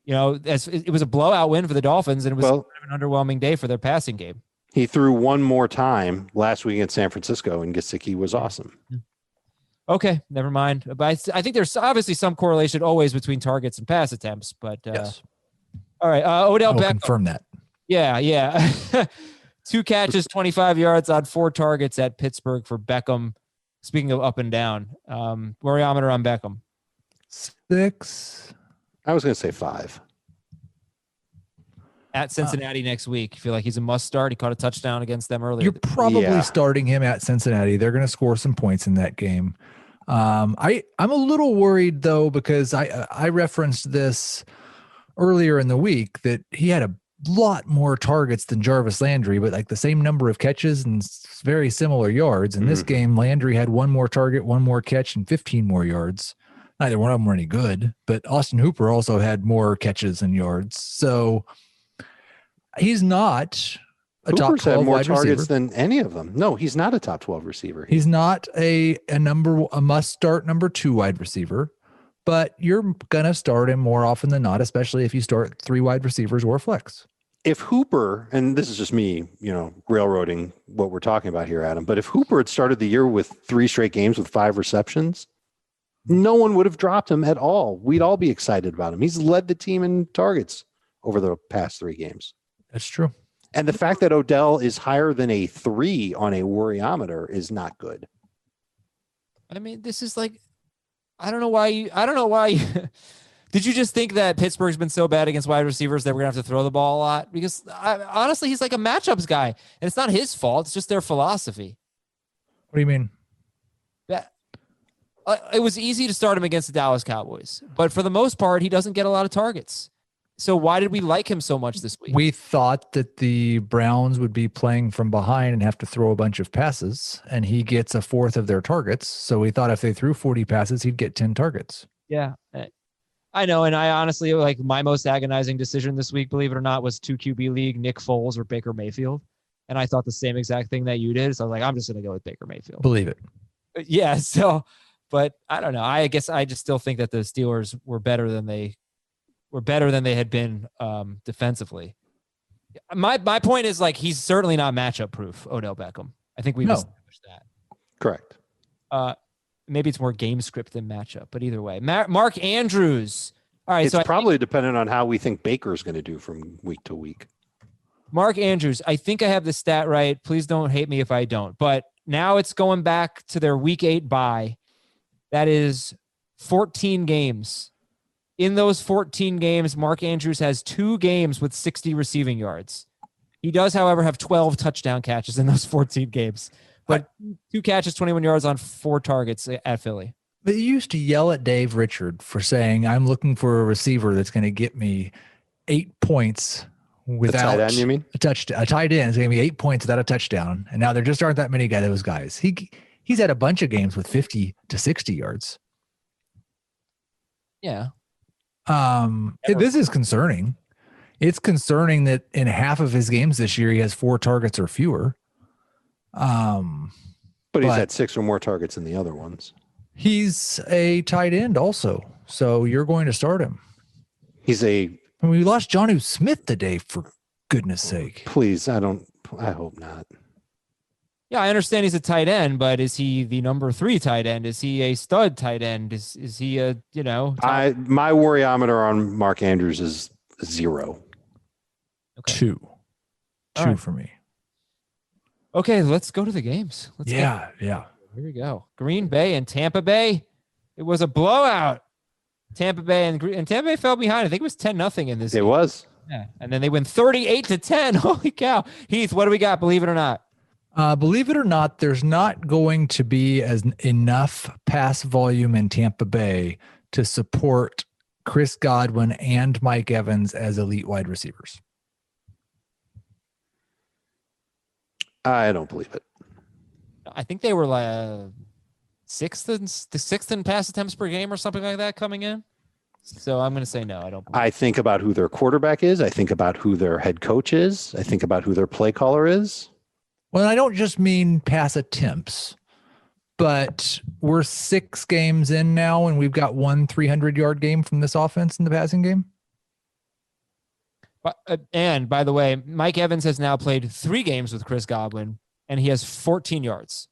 You know, as it was a blowout win for the Dolphins, and it was kind of an underwhelming day for their passing game. He threw 1 more time last week in San Francisco, and Gesicki was awesome. Okay, never mind. But I think there's obviously some correlation always between targets and pass attempts. But yes. All right, Odell Beckham. Confirm that. Yeah. 2 catches, 25 yards on 4 targets at Pittsburgh for Beckham. Speaking of up and down, worryometer on Beckham. 6. I was going to say 5. At Cincinnati next week. You feel like he's a must start? He caught a touchdown against them earlier. You're probably starting him at Cincinnati. They're going to score some points in that game. I'm a little worried though, because I referenced this earlier in the week that he had a lot more targets than Jarvis Landry, but like the same number of catches and very similar yards. In this game, Landry had 1 more target, 1 more catch, and 15 more yards. Neither one of them were any good, but Austin Hooper also had more catches and yards. So he's not a top 12 had more wide targets receiver than any of them. No, he's not a top 12 receiver. He's not a must start number 2 wide receiver, but you're gonna start him more often than not, especially if you start 3 wide receivers or flex. If Hooper, and this is just me, railroading what we're talking about here, Adam, but if Hooper had started the year with 3 straight games with 5 receptions, no one would have dropped him at all. We'd all be excited about him. He's led the team in targets over the past 3 games. That's true. And the fact that Odell is higher than a 3 on a worryometer is not good. I mean, this is like, I don't know why. Did you just think that Pittsburgh's been so bad against wide receivers that we're going to have to throw the ball a lot? Because honestly, he's like a matchups guy, and it's not his fault. It's just their philosophy. What do you mean? That it was easy to start him against the Dallas Cowboys, but for the most part, he doesn't get a lot of targets. So why did we like him so much this week? We thought that the Browns would be playing from behind and have to throw a bunch of passes, and he gets a 1/4 of their targets. So we thought if they threw 40 passes, he'd get 10 targets. Yeah, I know. And I honestly, like, my most agonizing decision this week, believe it or not, was 2 QB league, Nick Foles or Baker Mayfield. And I thought the same exact thing that you did. So I was like, I'm just going to go with Baker Mayfield. Believe it. Yeah. So, but I don't know. I guess I just still think that the Steelers were better than they had been defensively. My point is, like, he's certainly not matchup proof, Odell Beckham. I think we've established that. Correct. Maybe it's more game script than matchup, but either way. Mark Andrews. All right. It's probably dependent on how we think Baker's going to do from week to week. Mark Andrews, I think I have the stat right. Please don't hate me if I don't. But now it's going back to their week 8 bye. That is 14 games. In those 14 games, Mark Andrews has 2 games with 60 receiving yards. He does, however, have 12 touchdown catches in those 14 games. But 2 catches, 21 yards on 4 targets at Philly. But you used to yell at Dave Richard for saying, I'm looking for a receiver that's going to get me 8 points without a tight end, you mean? A touchdown. A tight end is going to be 8 points without a touchdown. And now there just aren't that many those guys. He's had a bunch of games with 50 to 60 yards. Yeah. This is concerning. It's concerning that in half of his games this year, he has 4 targets or fewer. But he's had 6 or more targets in the other ones. He's a tight end also. So you're going to start him. We lost Jonnu Smith today, for goodness sake. Please, I hope not. Yeah, I understand he's a tight end, but is he the number 3 tight end? Is he a stud tight end? Is he a, my worryometer on Mark Andrews is 0. Okay. 2 right. For me. Okay, let's go to the games. Yeah. Here we go. Green Bay and Tampa Bay. It was a blowout. Tampa Bay and Tampa Bay fell behind. I think it was 10-0 in this It game. was. Yeah. And then they win 38-10. Holy cow. Heath, what do we got? Believe it or not. Believe it or not, there's not going to be enough pass volume in Tampa Bay to support Chris Godwin and Mike Evans as elite wide receivers. I don't believe it. I think they were like sixth in pass attempts per game or something like that coming in. So I'm going to say no. I don't. I think about who their quarterback is. I think about who their head coach is. I think about who their play caller is. Well, I don't just mean pass attempts, but we're 6 games in now, and we've got one 300-yard game from this offense in the passing game. And by the way, Mike Evans has now played 3 games with Chris Goblin, and he has 14 yards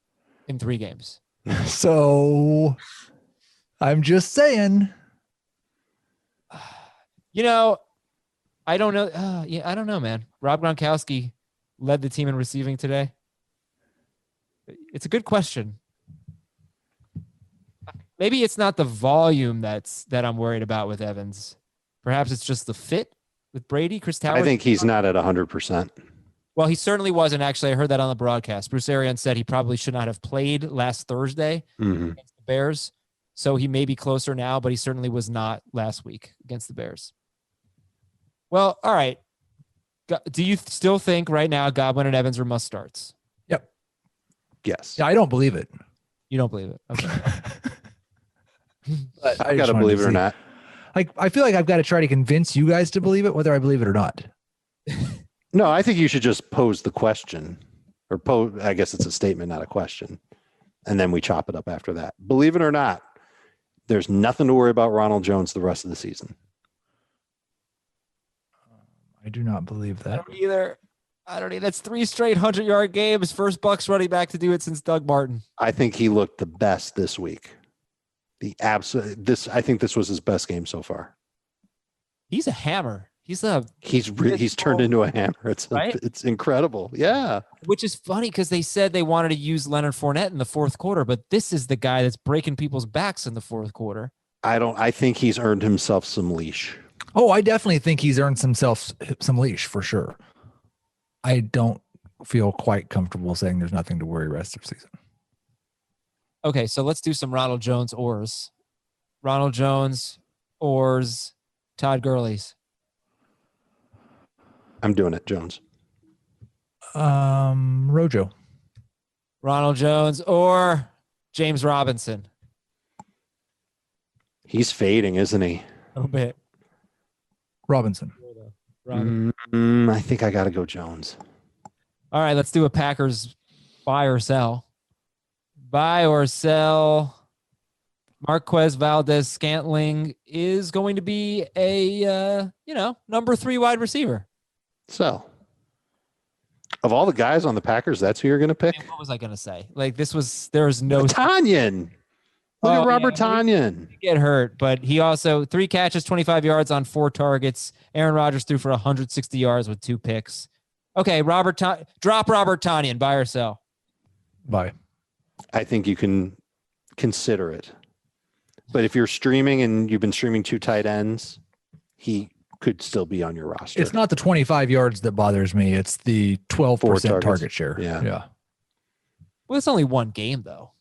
in 3 games. So I'm just saying. You know, I don't know. I don't know, man. Rob Gronkowski led the team in receiving today. It's a good question. Maybe it's not the volume that I'm worried about with Evans. Perhaps it's just the fit with Brady. Chris Towers. I think he's not at 100%. Well, he certainly wasn't. Actually, I heard that on the broadcast. Bruce Arians said he probably should not have played last Thursday against the Bears. So he may be closer now, but he certainly was not last week against the Bears. Well, all right. Do you still think right now Godwin and Evans are must starts? Yep. Yes. Yeah, I don't believe it. You don't believe it. Okay. But I got to believe it or not. Like, I feel like I've got to try to convince you guys to believe it, whether I believe it or not. No, I think you should just pose the question, or I guess it's a statement, not a question. And then we chop it up after that. Believe it or not, there's nothing to worry about Ronald Jones the rest of the season. I do not believe that. I don't either. That's 3 straight 100-yard games. First Bucks running back to do it since Doug Martin. I think he looked the best this week. I think this was his best game so far. He's a hammer. He's turned into a hammer. Right? It's incredible. Yeah. Which is funny because they said they wanted to use Leonard Fournette in the fourth quarter, but this is the guy that's breaking people's backs in the fourth quarter. I think he's earned himself some leash. Oh, I definitely think he's earned himself some leash for sure. I don't feel quite comfortable saying there's nothing to worry rest of the season. Okay, so let's do some Ronald Jones ors. Ronald Jones ors Todd Gurley's. I'm doing it, Jones. Rojo. Ronald Jones or James Robinson. He's fading, isn't he? A little bit. Robinson. I think I got to go Jones. All right, let's do a Packers buy or sell. Buy or sell. Marquez Valdez-Scantling is going to be a number 3 wide receiver. So, of all the guys on the Packers, that's who you're going to pick? What was I going to say? Like there's no Tanyan. Look at Robert Tanyan. He get hurt, but he also 3 catches, 25 yards on 4 targets. Aaron Rodgers threw for 160 yards with 2 picks. Okay, drop Robert Tanyan, buy or sell. Buy. I think you can consider it. But if you're streaming and you've been streaming 2 tight ends, he could still be on your roster. It's not the 25 yards that bothers me. It's the 12% target share. Yeah. Well, it's only 1 game, though.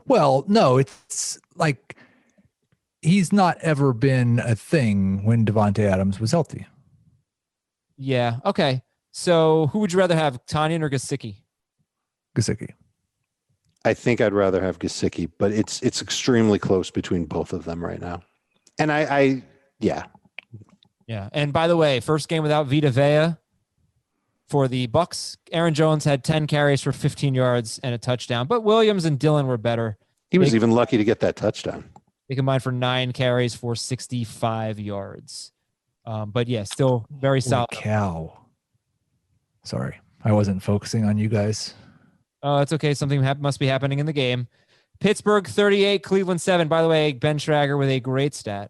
Well, no, it's like he's not ever been a thing when Devonte Adams was healthy. Yeah. Okay. So who would you rather have, Tanyan or Gesicki? Gesicki. I think I'd rather have Gesicki, but it's extremely close between both of them right now. And yeah. And by the way, first game without Vita Vea for the Bucks. Aaron Jones had 10 carries for 15 yards and a touchdown, but Williams and Dillon were better. He was even lucky to get that touchdown. They combined for 9 carries for 65 yards. But yeah, still very solid. Cow. Sorry, I wasn't focusing on you guys. Oh, it's okay. Something must be happening in the game. Pittsburgh 38, Cleveland 7. By the way, Ben Schrager with a great stat.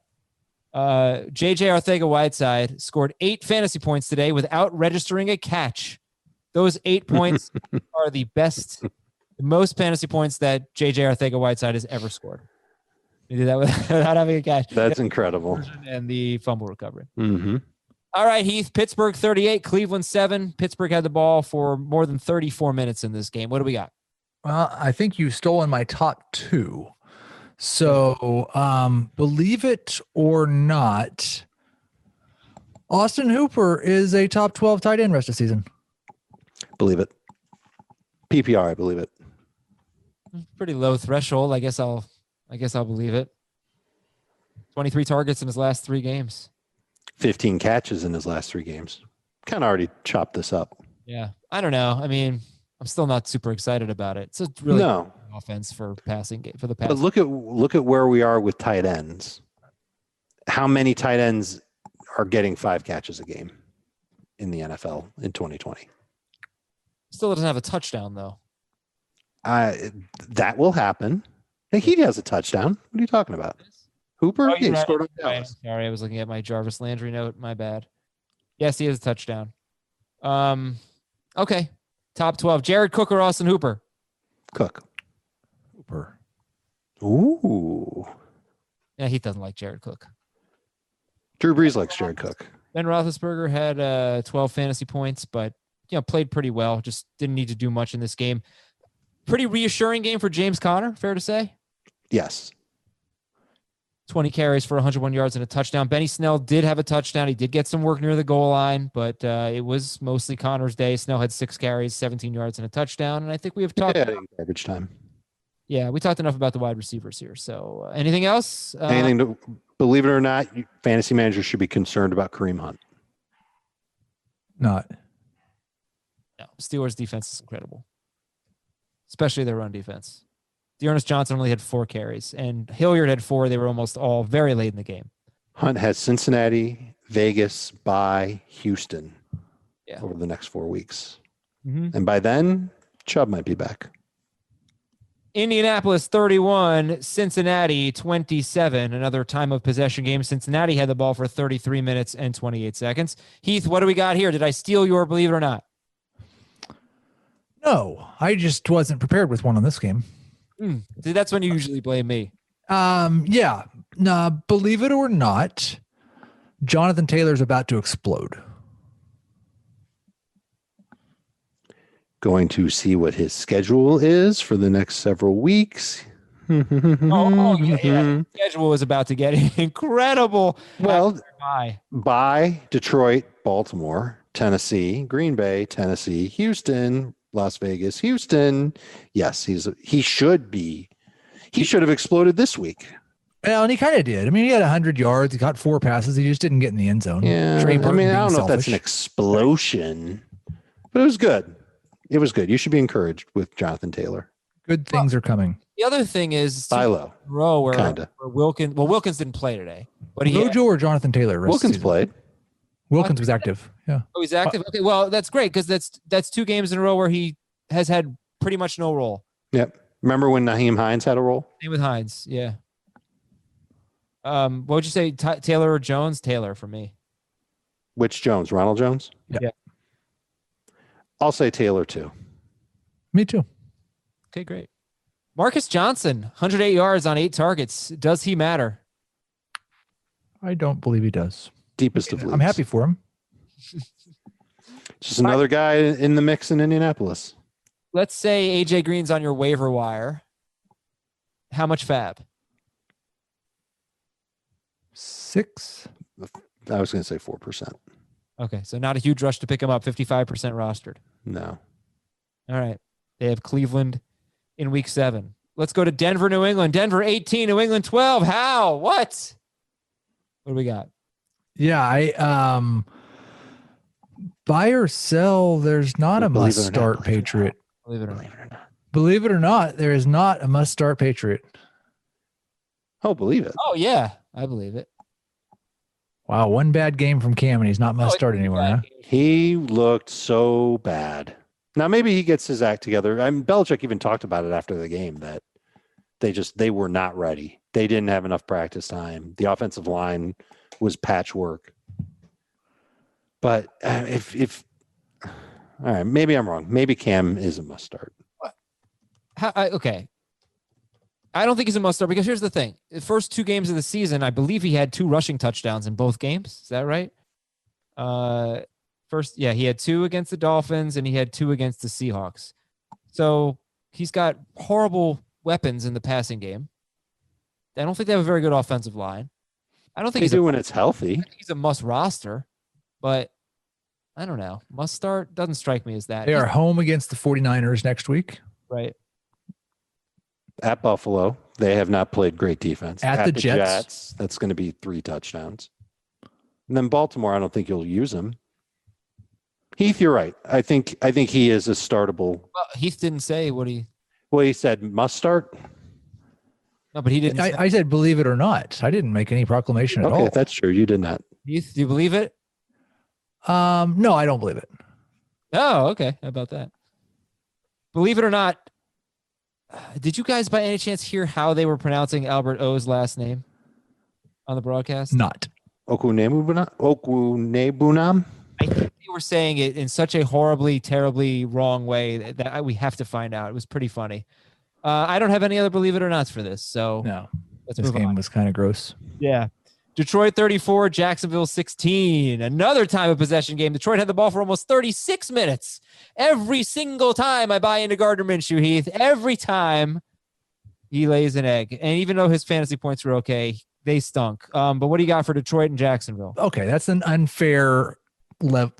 JJ Arcega-Whiteside scored 8 fantasy points today without registering a catch. Those 8 points are the most fantasy points that JJ Arcega-Whiteside has ever scored. He did that without having a catch. That's incredible. And the fumble recovery. Mm-hmm. All right, Heath. Pittsburgh 38, Cleveland 7. Pittsburgh had the ball for more than 34 minutes in this game. What do we got? Well, I think you've stolen my top two. So, believe it or not, Austin Hooper is a top 12 tight end rest of the season. Believe it. PPR, I believe it. Pretty low threshold. I guess I'll believe it. 23 targets in his last 3 games. 15 catches in his last 3 games. Kind of already chopped this up. Yeah. I don't know. I mean, I'm still not super excited about it. It's a really No good offense for passing game for the pass. But look at where we are with tight ends. How many tight ends are getting 5 catches a game in the NFL in 2020? Still doesn't have a touchdown though. That will happen. Hey, he has a touchdown. What are you talking about? Hooper? Oh, He right. scored on Right. Dallas. Sorry, I was looking at my Jarvis Landry note. My bad. Yes, he has a touchdown. Okay. Top 12. Jared Cook or Austin Hooper? Cook. Hooper. Ooh. Yeah, he doesn't like Jared Cook. Drew Brees likes Jared Cook. Ben Roethlisberger had 12 fantasy points, but played pretty well. Just didn't need to do much in this game. Pretty reassuring game for James Conner, fair to say. Yes. 20 carries for 101 yards and a touchdown. Benny Snell did have a touchdown. He did get some work near the goal line, but it was mostly Connor's day. Snell had 6 carries, 17 yards and a touchdown. And I think we have talked. Garbage time. Yeah, we talked enough about the wide receivers here. So anything else? Anything to, believe it or not, fantasy managers should be concerned about Kareem Hunt. Not. No, Steelers defense is incredible, especially their run defense. Dearness Johnson only had 4 carries, and Hilliard had 4. They were almost all very late in the game. Hunt has Cincinnati, Vegas, bye, Houston over the next 4 weeks. Mm-hmm. And by then, Chubb might be back. Indianapolis 31, Cincinnati 27. Another time of possession game. Cincinnati had the ball for 33 minutes and 28 seconds. Heath, what do we got here? Did I steal your believe it or not? No, I just wasn't prepared with one on this game. See, that's when you usually blame me. Yeah. No, believe it or not, Jonathan Taylor's about to explode. Going to see what his schedule is for the next several weeks. Yeah. Schedule was about to get incredible. Well, by Detroit, Baltimore, Tennessee, Green Bay, Tennessee, Houston, Las Vegas, Houston. Yes, he should have exploded this week. Well, and he kind of did. I mean, he had 100 yards. He caught 4 passes. He just didn't get in the end zone. Yeah, Trey Burton I don't know if that's selfish. an explosion, but it was good. It was good. You should be encouraged with Jonathan Taylor. Good things are coming. The other thing is Silo. Row where Kinda. Wilkins didn't play today. But Mojo or Jonathan Taylor? Wilkins played. Wilkins was active. Yeah. Oh, he's active. Okay, well, that's great because that's 2 games in a row where he has had pretty much no role. Yep. Remember when Naheem Hines had a role? Same with Hines. Yeah. What would you say, Taylor or Jones? Taylor for me. Which Jones? Ronald Jones? Yeah. I'll say Taylor too. Me too. Okay, great. Marcus Johnson, 108 yards on 8 targets. Does he matter? I don't believe he does. Deepest of leagues. I'm happy for him. Just another guy in the mix in Indianapolis. Let's say AJ Green's on your waiver wire. How much fab? 6. I was going to say 4%. Okay, so not a huge rush to pick him up. 55% rostered. No. All right. They have Cleveland in week 7. Let's go to Denver, New England. Denver 18, New England 12. How? What? What do we got? Yeah, buy or sell. There's not a Believe it or not, must-start believe it or Patriot. Believe it or not. Believe it or not, there is not a must-start Patriot. Oh, believe it. Oh, yeah. I believe it. Wow, one bad game from Cam, and he's not must-start anymore, huh? He looked so bad. Now, maybe he gets his act together. Belichick even talked about it after the game that they were not ready. They didn't have enough practice time. The offensive line was patchwork. But if all right, maybe I'm wrong. Maybe Cam is a must start. Okay. I don't think he's a must start because here's the thing. The first 2 games of the season, I believe he had 2 rushing touchdowns in both games. Is that right? He had 2 against the Dolphins and he had 2 against the Seahawks. So he's got horrible weapons in the passing game. I don't think they have a very good offensive line. I don't think they do when it's healthy. I think he's a must roster, but I don't know. Must start doesn't strike me as that. They are home against the 49ers next week. Right. At Buffalo, they have not played great defense. At the Jets, that's going to be 3 touchdowns. And then Baltimore, I don't think you'll use him. Heath, you're right. I think he is a startable. Well, Heath didn't say what he. Well, he said must start. No, but he didn't. I said believe it or not. I didn't make any proclamation at all. Okay, that's true. You did not. Heath, do you believe it? No, I don't believe it. Oh, okay. How about that? Believe it or not, did you guys by any chance hear how they were pronouncing Albert O's last name on the broadcast? Not. Okunebunam? I think they were saying it in such a horribly, terribly wrong way that we have to find out. It was pretty funny. I don't have any other believe it or nots for this. So no, let's this move game on. was kind of gross. Yeah. Detroit 34, Jacksonville 16. Another time of possession game. Detroit had the ball for almost 36 minutes. Every single time I buy into Gardner Minshew, Heath, every time he lays an egg. And even though his fantasy points were okay, they stunk. But what do you got for Detroit and Jacksonville? Okay, that's an unfair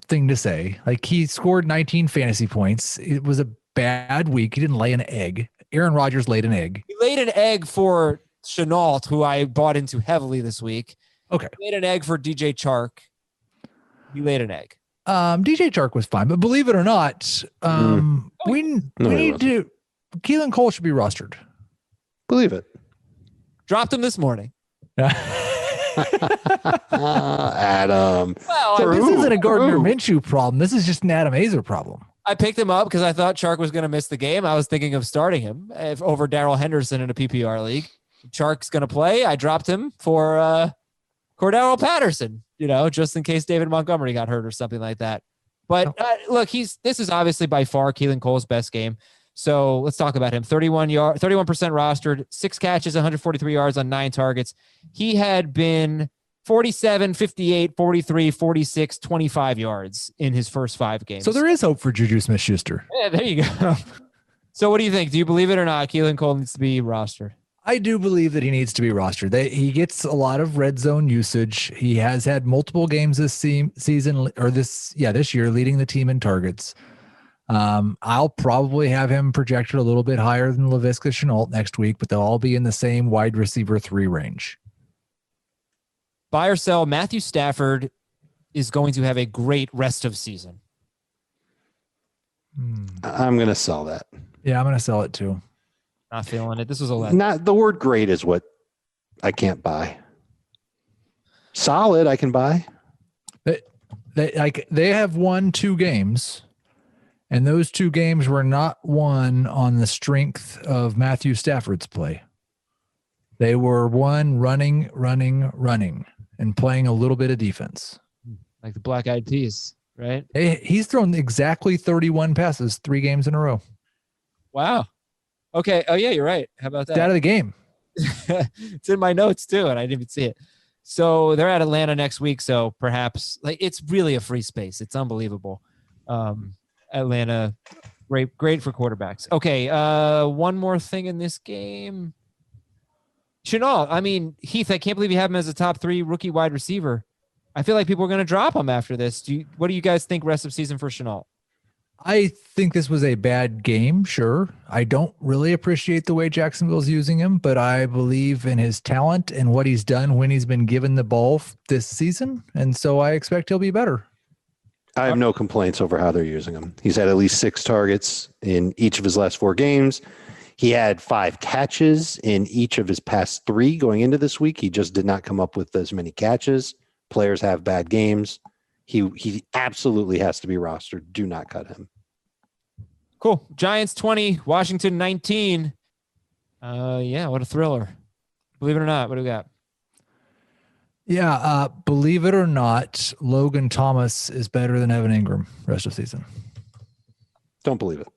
thing to say. Like, he scored 19 fantasy points. It was a bad week. He didn't lay an egg. Aaron Rodgers laid an egg. He laid an egg for Chenault, who I bought into heavily this week. Okay. He laid an egg for DJ Chark. He laid an egg. DJ Chark was fine, but believe it or not, we need to. Keelan Cole should be rostered. Believe it. Dropped him this morning. Adam. Well, this isn't a Gardner Minshew problem. This is just an Adam Azer problem. I picked him up because I thought Chark was going to miss the game. I was thinking of starting him over Darrell Henderson in a PPR league. Chark's going to play. I dropped him for Cordero Patterson, just in case David Montgomery got hurt or something like that. But look, this is obviously by far Keelan Cole's best game. So let's talk about him. 31% rostered, 6 catches, 143 yards on 9 targets. He had been 47, 58, 43, 46, 25 yards in his first 5 games. So there is hope for Juju Smith-Schuster. Yeah, there you go. So what do you think? Do you believe it or not? Keelan Cole needs to be rostered. I do believe that he needs to be rostered. He gets a lot of red zone usage. He has had multiple games this season or this year leading the team in targets. I'll probably have him projected a little bit higher than Laviska Shenault next week, but they'll all be in the same wide receiver 3 range. Buy or sell, Matthew Stafford is going to have a great rest of season. I'm going to sell that. Yeah, I'm going to sell it too. Not feeling it. This was a lot. Not the word great is what I can't buy. Solid, I can buy. They have won 2 games, and those 2 games were not won on the strength of Matthew Stafford's play. They were won running, and playing a little bit of defense. Like the Black Eyed Peas, right? He's thrown exactly 31 passes 3 games in a row. Wow. Okay. Oh, yeah, you're right. How about that? It's out of the game. It's in my notes, too, and I didn't even see it. So they're at Atlanta next week, so perhaps it's really a free space. It's unbelievable. Atlanta, great for quarterbacks. Okay, one more thing in this game. Shenault, Heath, I can't believe you have him as a top 3 rookie wide receiver. I feel like people are going to drop him after this. What do you guys think rest of season for Shenault? I think this was a bad game, sure. I don't really appreciate the way Jacksonville's using him, but I believe in his talent and what he's done when he's been given the ball this season, and so I expect he'll be better. I have no complaints over how they're using him. He's had at least 6 targets in each of his last 4 games. He had 5 catches in each of his past 3 going into this week. He just did not come up with as many catches. Players have bad games. He absolutely has to be rostered. Do not cut him. Cool. Giants 20, Washington 19. Yeah, what a thriller. Believe it or not, what do we got? Yeah, believe it or not, Logan Thomas is better than Evan Ingram rest of season. Don't believe it.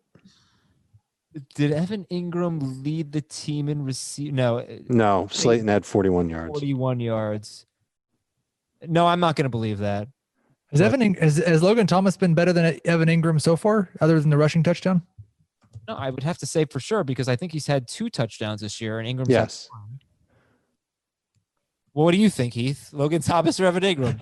Did Evan Ingram lead the team in receive? No, Slayton had 41 yards. 41 yards. No, I'm not going to believe that. Has Logan Thomas been better than Evan Ingram so far, other than the rushing touchdown? No, I would have to say for sure because I think he's had 2 touchdowns this year, and Ingram's Yes. had 1. Well, what do you think, Heath? Logan Thomas or Evan Ingram?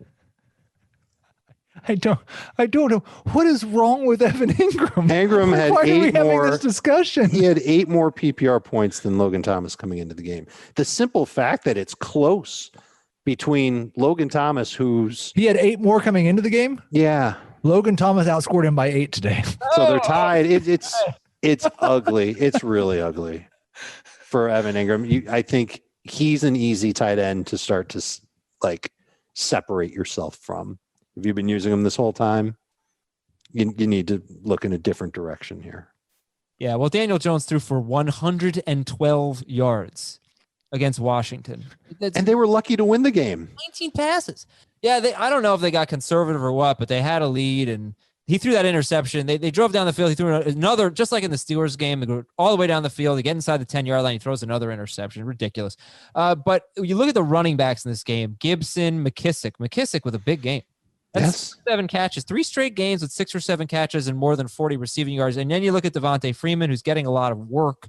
I don't know what is wrong with Evan Ingram. Ingram had Why are we 8 having more. this discussion? He had 8 more PPR points than Logan Thomas coming into the game. The simple fact that it's close between Logan Thomas, He had 8 more coming into the game. yeah, Logan Thomas outscored him by 8 today. so they're tied. It's ugly. It's really ugly for Evan Ingram. I think he's an easy tight end to start to separate yourself from. If you've been using him this whole time, you need to look in a different direction here. Yeah, well, Daniel Jones threw for 112 yards against Washington. And they were lucky to win the game. 19 passes. Yeah, I don't know if they got conservative or what, but they had a lead, and he threw that interception. They drove down the field. He threw another, just like in the Steelers game, they go all the way down the field. They get inside the 10-yard line. He throws another interception. Ridiculous. But you look at the running backs in this game, Gibson, McKissick with a big game. That's 7 catches, 3 straight games with 6 or 7 catches and more than 40 receiving yards. And then you look at Devonte Freeman, who's getting a lot of work.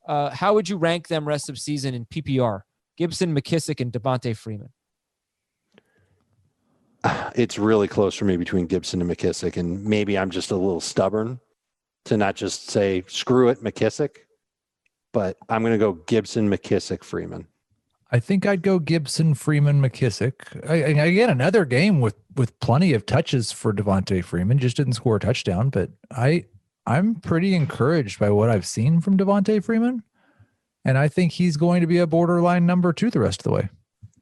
How would you rank them rest of season in PPR? Gibson, McKissick, and Devonte Freeman. It's really close for me between Gibson and McKissick, and maybe I'm just a little stubborn to not just say, screw it, McKissick. But I'm going to go Gibson, McKissick, Freeman. I think I'd go Gibson, Freeman, McKissick. Again, another game with plenty of touches for Devonte Freeman. Just didn't score a touchdown, but I'm pretty encouraged by what I've seen from Devonte Freeman, and I think he's going to be a borderline number 2 the rest of the way.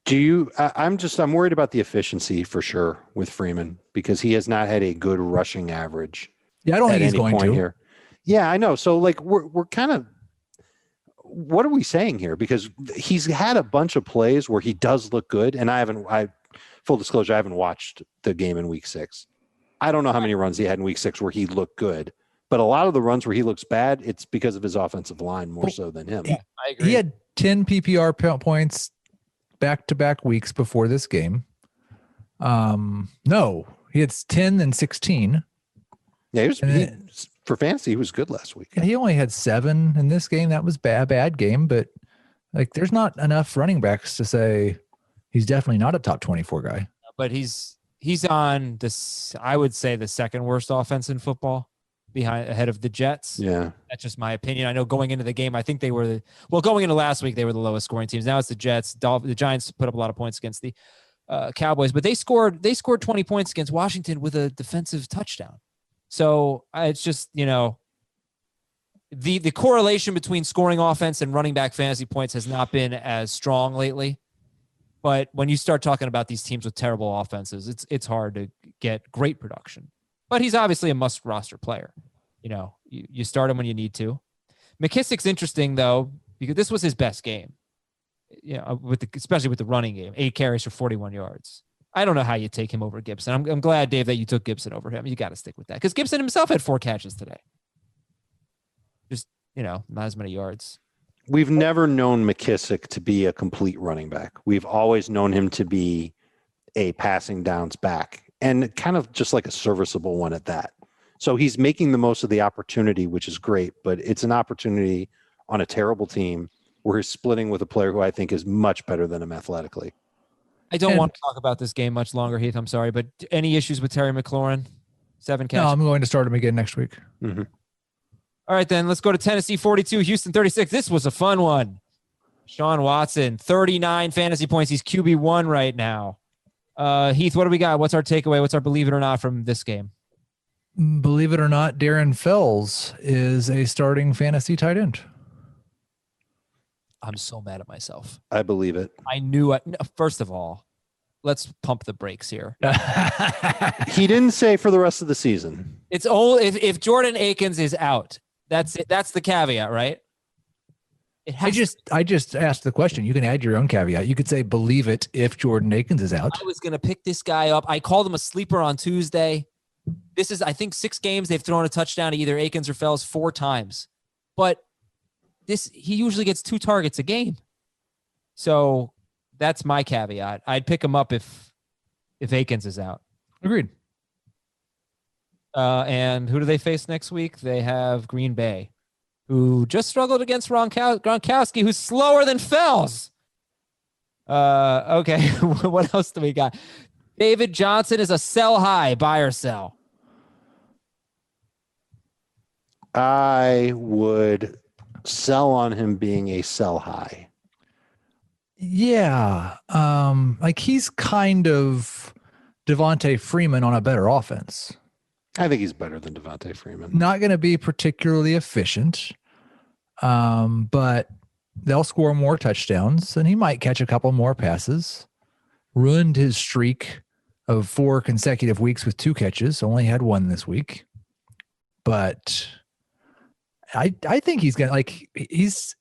I'm worried about the efficiency for sure with Freeman because he has not had a good rushing average. Yeah, I don't think he's going to. Here. Yeah, I know. So we're kind of. What are we saying here? Because he's had a bunch of plays where he does look good, and full disclosure, I haven't watched the game in week 6. I don't know how many runs he had in week 6 where he looked good, but a lot of the runs where he looks bad, it's because of his offensive line more so than him. Yeah, I agree. He had 10 PPR points back-to-back weeks before this game. No, he had 10 and 16. Yeah, for fantasy, he was good last week. He only had 7 in this game. That was a bad game, but there's not enough running backs to say he's definitely not a top 24 guy. But he's on this, I would say, the second worst offense in football, ahead of the Jets. Yeah, that's just my opinion. I know going into the game, I think they were going into last week, they were the lowest scoring teams. Now it's the Jets. The Giants put up a lot of points against the Cowboys, but they scored 20 points against Washington with a defensive touchdown. So it's just, the correlation between scoring offense and running back fantasy points has not been as strong lately. But when you start talking about these teams with terrible offenses, it's hard to get great production. But he's obviously a must roster player. You start him when you need to. McKissick's interesting though, because this was his best game. Especially with the running game, 8 carries for 41 yards. I don't know how you take him over Gibson. I'm glad, Dave, that you took Gibson over him. You got to stick with that because Gibson himself had 4 catches today. Just, not as many yards. We've never known McKissick to be a complete running back. We've always known him to be a passing downs back and kind of just like a serviceable one at that. So he's making the most of the opportunity, which is great, but it's an opportunity on a terrible team where he's splitting with a player who I think is much better than him athletically. I don't want to talk about this game much longer, Heath. I'm sorry, but any issues with Terry McLaurin? 7 catches. No, I'm going to start him again next week. Mm-hmm. All right, then let's go to Tennessee 42, Houston 36. This was a fun one. Sean Watson, 39 fantasy points. He's QB1 right now. Heath, what do we got? What's our takeaway? What's our believe it or not from this game? Believe it or not, Darren Fells is a starting fantasy tight end. I'm so mad at myself. I believe it. I knew it. First of all, let's pump the brakes here. He didn't say for the rest of the season. It's only if Jordan Akins is out. That's it. That's the caveat, right? I just asked the question. You can add your own caveat. You could say believe it if Jordan Akins is out. I was going to pick this guy up. I called him a sleeper on Tuesday. This is, I think, 6 games they've thrown a touchdown to either Akins or Fells 4 times. but he usually gets 2 targets a game. So that's my caveat. I'd pick him up if Akins is out. Agreed. And who do they face next week? They have Green Bay, who just struggled against Gronkowski, who's slower than Fells. Okay, what else do we got? David Johnson is a sell high, buy or sell? I would sell on him being a sell high. Yeah. Like he's kind of Devonte Freeman on a better offense. I think he's better than Devonte Freeman. Not going to be particularly efficient, but they'll score more touchdowns and he might catch a couple more passes. Ruined his streak of 4 consecutive weeks with 2 catches. Only had 1 this week. But I think he's going to he's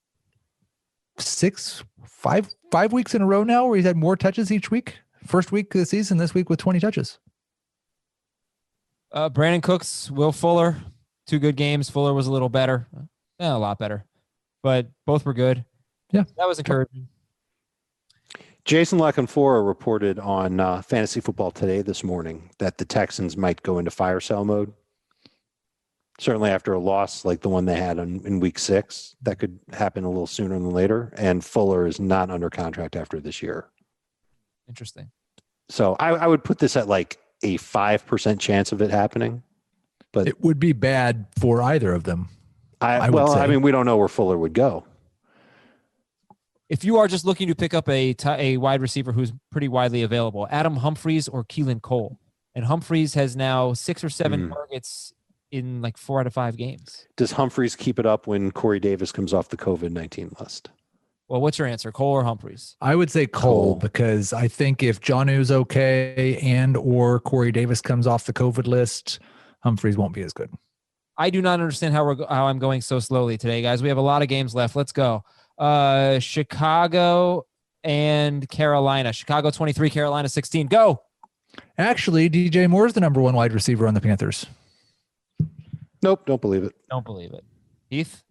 5 weeks in a row now where he's had more touches each week. First week of the season, this week with 20 touches. Brandon Cooks, Will Fuller, 2 good games. Fuller was a little better. A lot better. But both were good. Yeah. That was encouraging. Jason LaConfora reported on Fantasy Football Today this morning that the Texans might go into fire sale mode. Certainly after a loss like the one they had in week 6, that could happen a little sooner than later. And Fuller is not under contract after this year. Interesting. So I would put this at like a 5% chance of it happening. But it would be bad for either of them. I mean, we don't know where Fuller would go. If you are just looking to pick up a wide receiver who's pretty widely available, Adam Humphries or Keelan Cole. And Humphries has now 6 or 7 targets in like 4 out of 5 games. Does Humphries keep it up when Corey Davis comes off the COVID-19 list? Well, what's your answer, Cole or Humphries? I would say Cole because I think if Jonnu's okay and or Corey Davis comes off the COVID list, Humphries won't be as good. I do not understand how I'm going so slowly today, guys. We have a lot of games left. Let's go. Chicago and Carolina. Chicago 23, Carolina 16. Go. Actually, DJ Moore is the number 1 wide receiver on the Panthers. Nope, don't believe it. Don't believe it. Heath?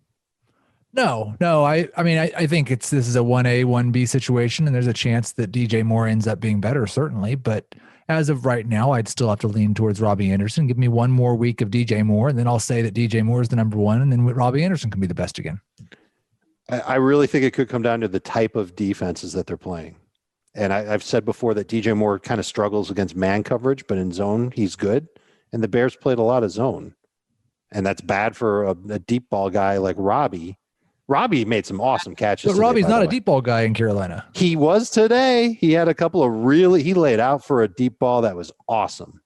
No. I think this is a 1A, 1B situation, and there's a chance that DJ Moore ends up being better, certainly. But as of right now, I'd still have to lean towards Robbie Anderson. Give me 1 more week of DJ Moore, and then I'll say that DJ Moore is the number 1, and then Robbie Anderson can be the best again. I really think it could come down to the type of defenses that they're playing. And I've said before that DJ Moore kind of struggles against man coverage, but in zone, he's good. And the Bears played a lot of zone. And that's bad for a deep ball guy like Robbie. Robbie made some awesome catches. But Robbie's not a deep ball guy in Carolina. He was today. He had a couple of he laid out for a deep ball that was awesome.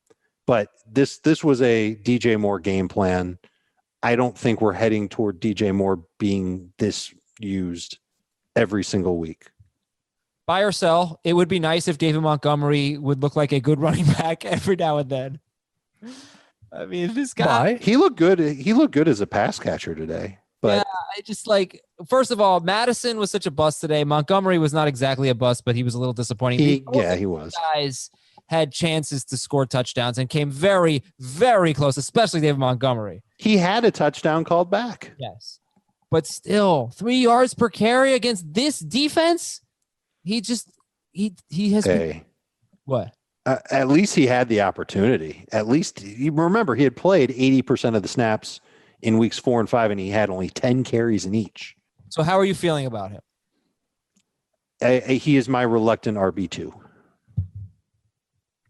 But this was a DJ Moore game plan. I don't think we're heading toward DJ Moore being this used every single week. Buy or sell. It would be nice if David Montgomery would look like a good running back every now and then. I mean, this guy. He looked good. He looked good as a pass catcher today. But yeah, I just first of all, Madison was such a bust today. Montgomery was not exactly a bust, but he was a little disappointing. He was. Guys had chances to score touchdowns and came very, very close, especially David Montgomery. He had a touchdown called back. Yes. But still, 3 yards per carry against this defense. He has been, what? At least he had the opportunity. At least you remember he had played 80% of the snaps in weeks 4 and 5, and he had only 10 carries in each. So how are you feeling about him? He is my reluctant RB2.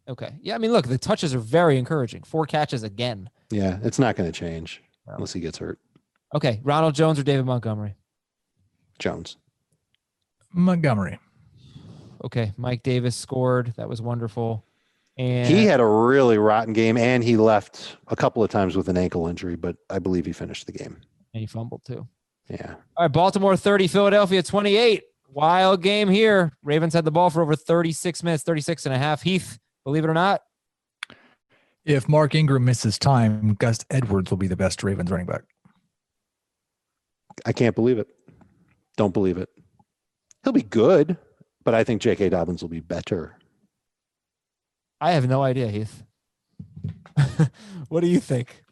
Okay. Yeah, I mean, look, the touches are very encouraging. 4 catches again. Yeah, it's not going to change unless he gets hurt. Okay, Ronald Jones or David Montgomery? Jones. Montgomery. Okay, Mike Davis scored. That was wonderful. And he had a really rotten game, and he left a couple of times with an ankle injury, but I believe he finished the game. And he fumbled too. Yeah. All right, Baltimore 30, Philadelphia 28. Wild game here. Ravens had the ball for over 36 minutes, 36 and a half. Heath, believe it or not. If Mark Ingram misses time, Gus Edwards will be the best Ravens running back. I can't believe it. Don't believe it. He'll be good, but I think J.K. Dobbins will be better. I have no idea, Heath. What do you think?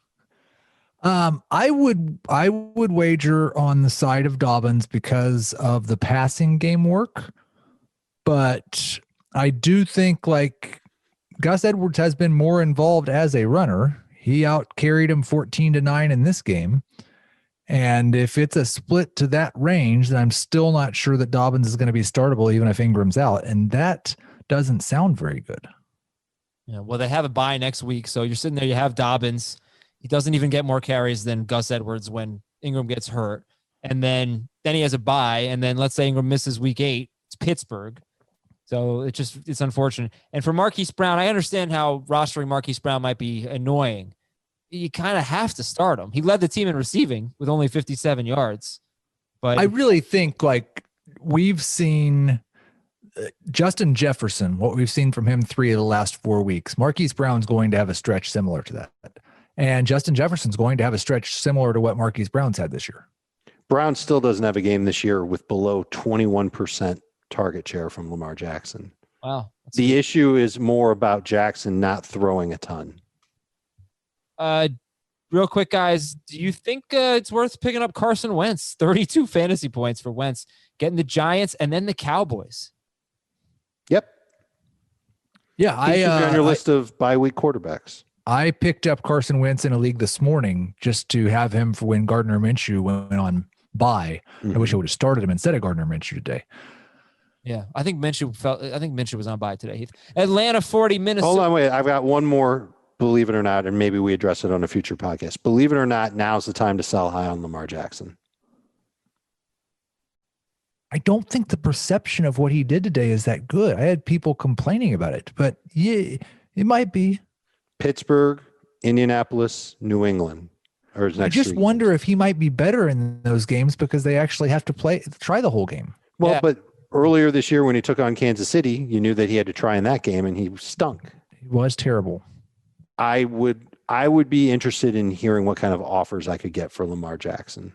I would wager on the side of Dobbins because of the passing game work, but I do think like Gus Edwards has been more involved as a runner. He out carried him 14-9 in this game. And if it's a split to that range, then I'm still not sure that Dobbins is going to be startable, even if Ingram's out. And that doesn't sound very good. Yeah, well, they have a bye next week. So you're sitting there, you have Dobbins. He doesn't even get more carries than Gus Edwards when Ingram gets hurt. And then he has a bye. And then let's say Ingram misses week 8. It's Pittsburgh. So it's unfortunate. And for Marquis Brown, I understand how rostering Marquis Brown might be annoying. You kind of have to start him. He led the team in receiving with only 57 yards. But I really think like we've seen Justin Jefferson, what we've seen from him 3 of the last 4 weeks. Marquis Brown's going to have a stretch similar to that. And Justin Jefferson's going to have a stretch similar to what Marquis Brown's had this year. Brown still doesn't have a game this year with below 21% target share from Lamar Jackson. Wow. The issue is more about Jackson not throwing a ton. Real quick, guys, do you think it's worth picking up Carson Wentz? 32 fantasy points for Wentz, getting the Giants and then the Cowboys. Yep. Yeah, He should be on your list of bye-week quarterbacks. I picked up Carson Wentz in a league this morning just to have him for when Gardner Minshew went on bye. I wish I would have started him instead of Gardner Minshew today. Yeah, I think Minshew was on bye today. Heath. Atlanta 40, Minnesota. Hold on, wait. I've got one more. Believe it or not, and maybe we address it on a future podcast. Believe it or not, now's the time to sell high on Lamar Jackson. I don't think the perception of what he did today is that good. I had people complaining about it, but yeah, it might be. Pittsburgh, Indianapolis, New England. I just wonder if he might be better in those games because they actually have to try the whole game. Well, but earlier this year when he took on Kansas City, you knew that he had to try in that game, and he stunk. He was terrible. I would be interested in hearing what kind of offers I could get for Lamar Jackson.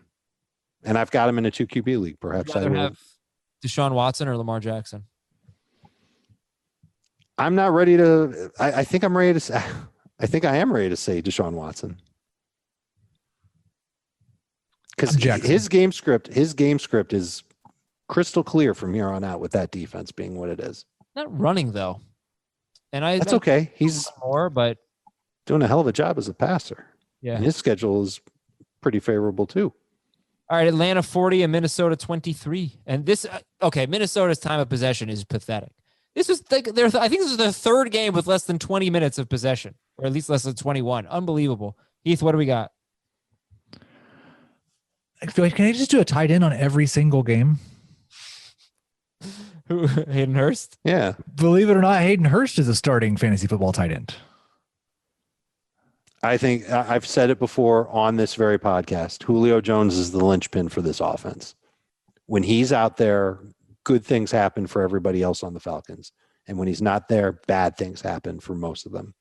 And I've got him in a 2 QB league. Perhaps I will have Deshaun Watson or Lamar Jackson. I'm not ready to. I think I'm ready to say. I think I am ready to say Deshaun Watson because his game script is crystal clear from here on out with that defense being what it is. Not running though, and that's okay. He's more, but doing a hell of a job as a passer. Yeah, and his schedule is pretty favorable too. All right, Atlanta 40 and Minnesota 23, and this Minnesota's time of possession is pathetic. This was I think this was their third game with less than 20 minutes of possession, or at least less than 21. Unbelievable. Heath, what do we got? Can I just do a tight end on every single game? Who? Hayden Hurst? Yeah. Believe it or not, Hayden Hurst is a starting fantasy football tight end. I think I've said it before on this very podcast. Julio Jones is the linchpin for this offense. When he's out there, good things happen for everybody else on the Falcons. And when he's not there, bad things happen for most of them.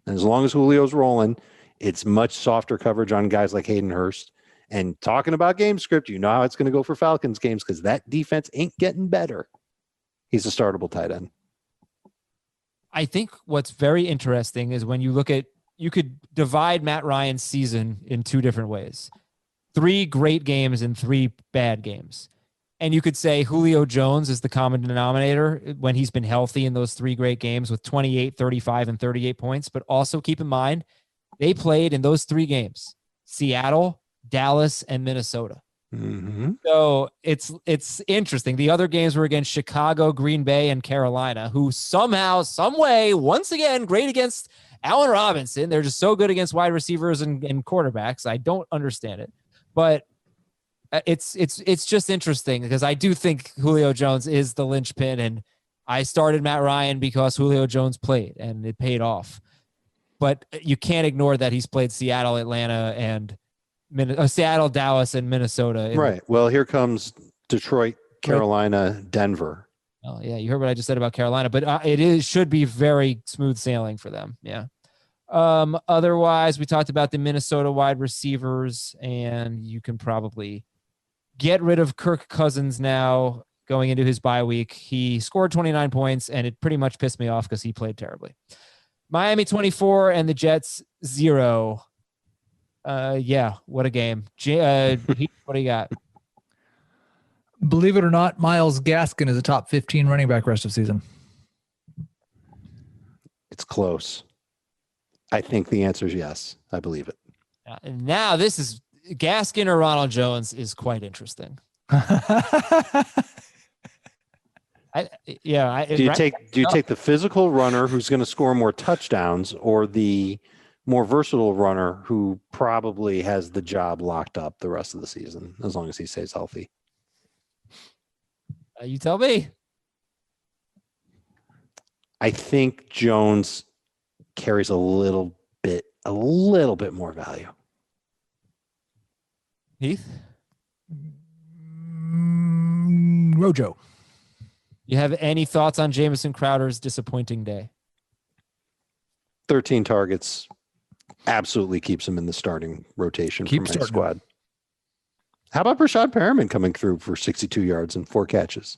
And as long as Julio's rolling, it's much softer coverage on guys like Hayden Hurst. And talking about game script, you know how it's going to go for Falcons games because that defense ain't getting better. He's a startable tight end. I think what's very interesting is when you look at, you could divide Matt Ryan's season in 2 different ways. 3 great games and 3 bad games. And you could say Julio Jones is the common denominator when he's been healthy in those 3 great games with 28, 35, and 38 points. But also keep in mind, they played in those 3 games, Seattle, Dallas, and Minnesota. Mm-hmm. So it's interesting. The other games were against Chicago, Green Bay, and Carolina, who somehow, some way, once again, great against Allen Robinson. They're just so good against wide receivers and quarterbacks. I don't understand it. But it's just interesting because I do think Julio Jones is the linchpin, and I started Matt Ryan because Julio Jones played and it paid off. But you can't ignore that he's played Seattle, Atlanta, and Seattle, Dallas, and Minnesota. Right. Well, here comes Detroit, Carolina, Denver. Oh yeah, you heard what I just said about Carolina, but should be very smooth sailing for them. Yeah. Otherwise, we talked about the Minnesota wide receivers, and you can probably get rid of Kirk Cousins now going into his bye week. He scored 29 points, and it pretty much pissed me off because he played terribly. Miami 24 and the Jets 0. Yeah, what a game. What do you got? Believe it or not, Myles Gaskin is a top 15 running back rest of season. It's close. I think the answer is yes. I believe it. Now this is Gaskin or Ronald Jones is quite interesting. Do you take the physical runner who's going to score more touchdowns, or the more versatile runner who probably has the job locked up the rest of the season as long as he stays healthy? You tell me. I think Jones carries a little bit more value. Heath? Rojo. You have any thoughts on Jamison Crowder's disappointing day? 13 targets absolutely keeps him in the starting rotation for my squad. How about Rashad Perriman coming through for 62 yards and 4 catches?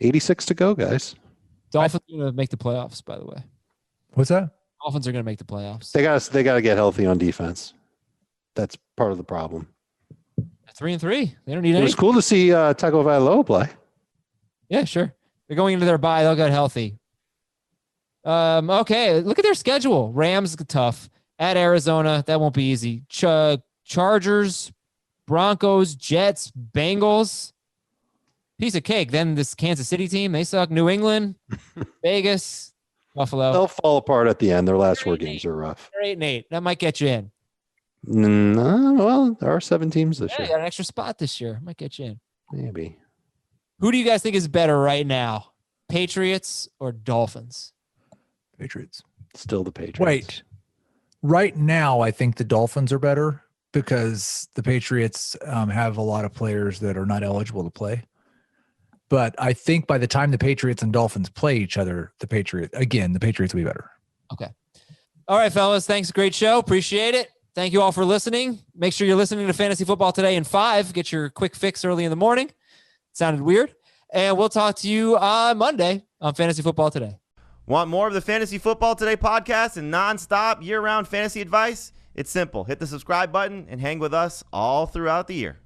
86 to go, guys. Dolphins are going to make the playoffs, by the way. What's that? Dolphins are going to make the playoffs. They got to get healthy on defense. That's part of the problem. 3-3. They don't need It was cool to see Tagovailoa Vailoa play. Yeah, sure. They're going into their bye. They'll get healthy. Okay, look at their schedule. Rams tough. At Arizona, that won't be easy. Chargers, Broncos, Jets, Bengals. Piece of cake. Then this Kansas City team, they suck. New England, Vegas, Buffalo. They'll fall apart at the end. Their last 4 games are rough. They're 8-8. That might get you in. No, well, there are 7 teams this year. You got an extra spot this year. Might get you in. Maybe. Who do you guys think is better right now? Patriots or Dolphins? Patriots. Still the Patriots. Wait. Right now, I think the Dolphins are better because the Patriots have a lot of players that are not eligible to play. But I think by the time the Patriots and Dolphins play each other, the Patriots will be better. Okay. All right, fellas. Thanks. Great show. Appreciate it. Thank you all for listening. Make sure you're listening to Fantasy Football Today in 5. Get your quick fix early in the morning. Sounded weird. And we'll talk to you on Monday on Fantasy Football Today. Want more of the Fantasy Football Today podcast and nonstop year-round fantasy advice? It's simple. Hit the subscribe button and hang with us all throughout the year.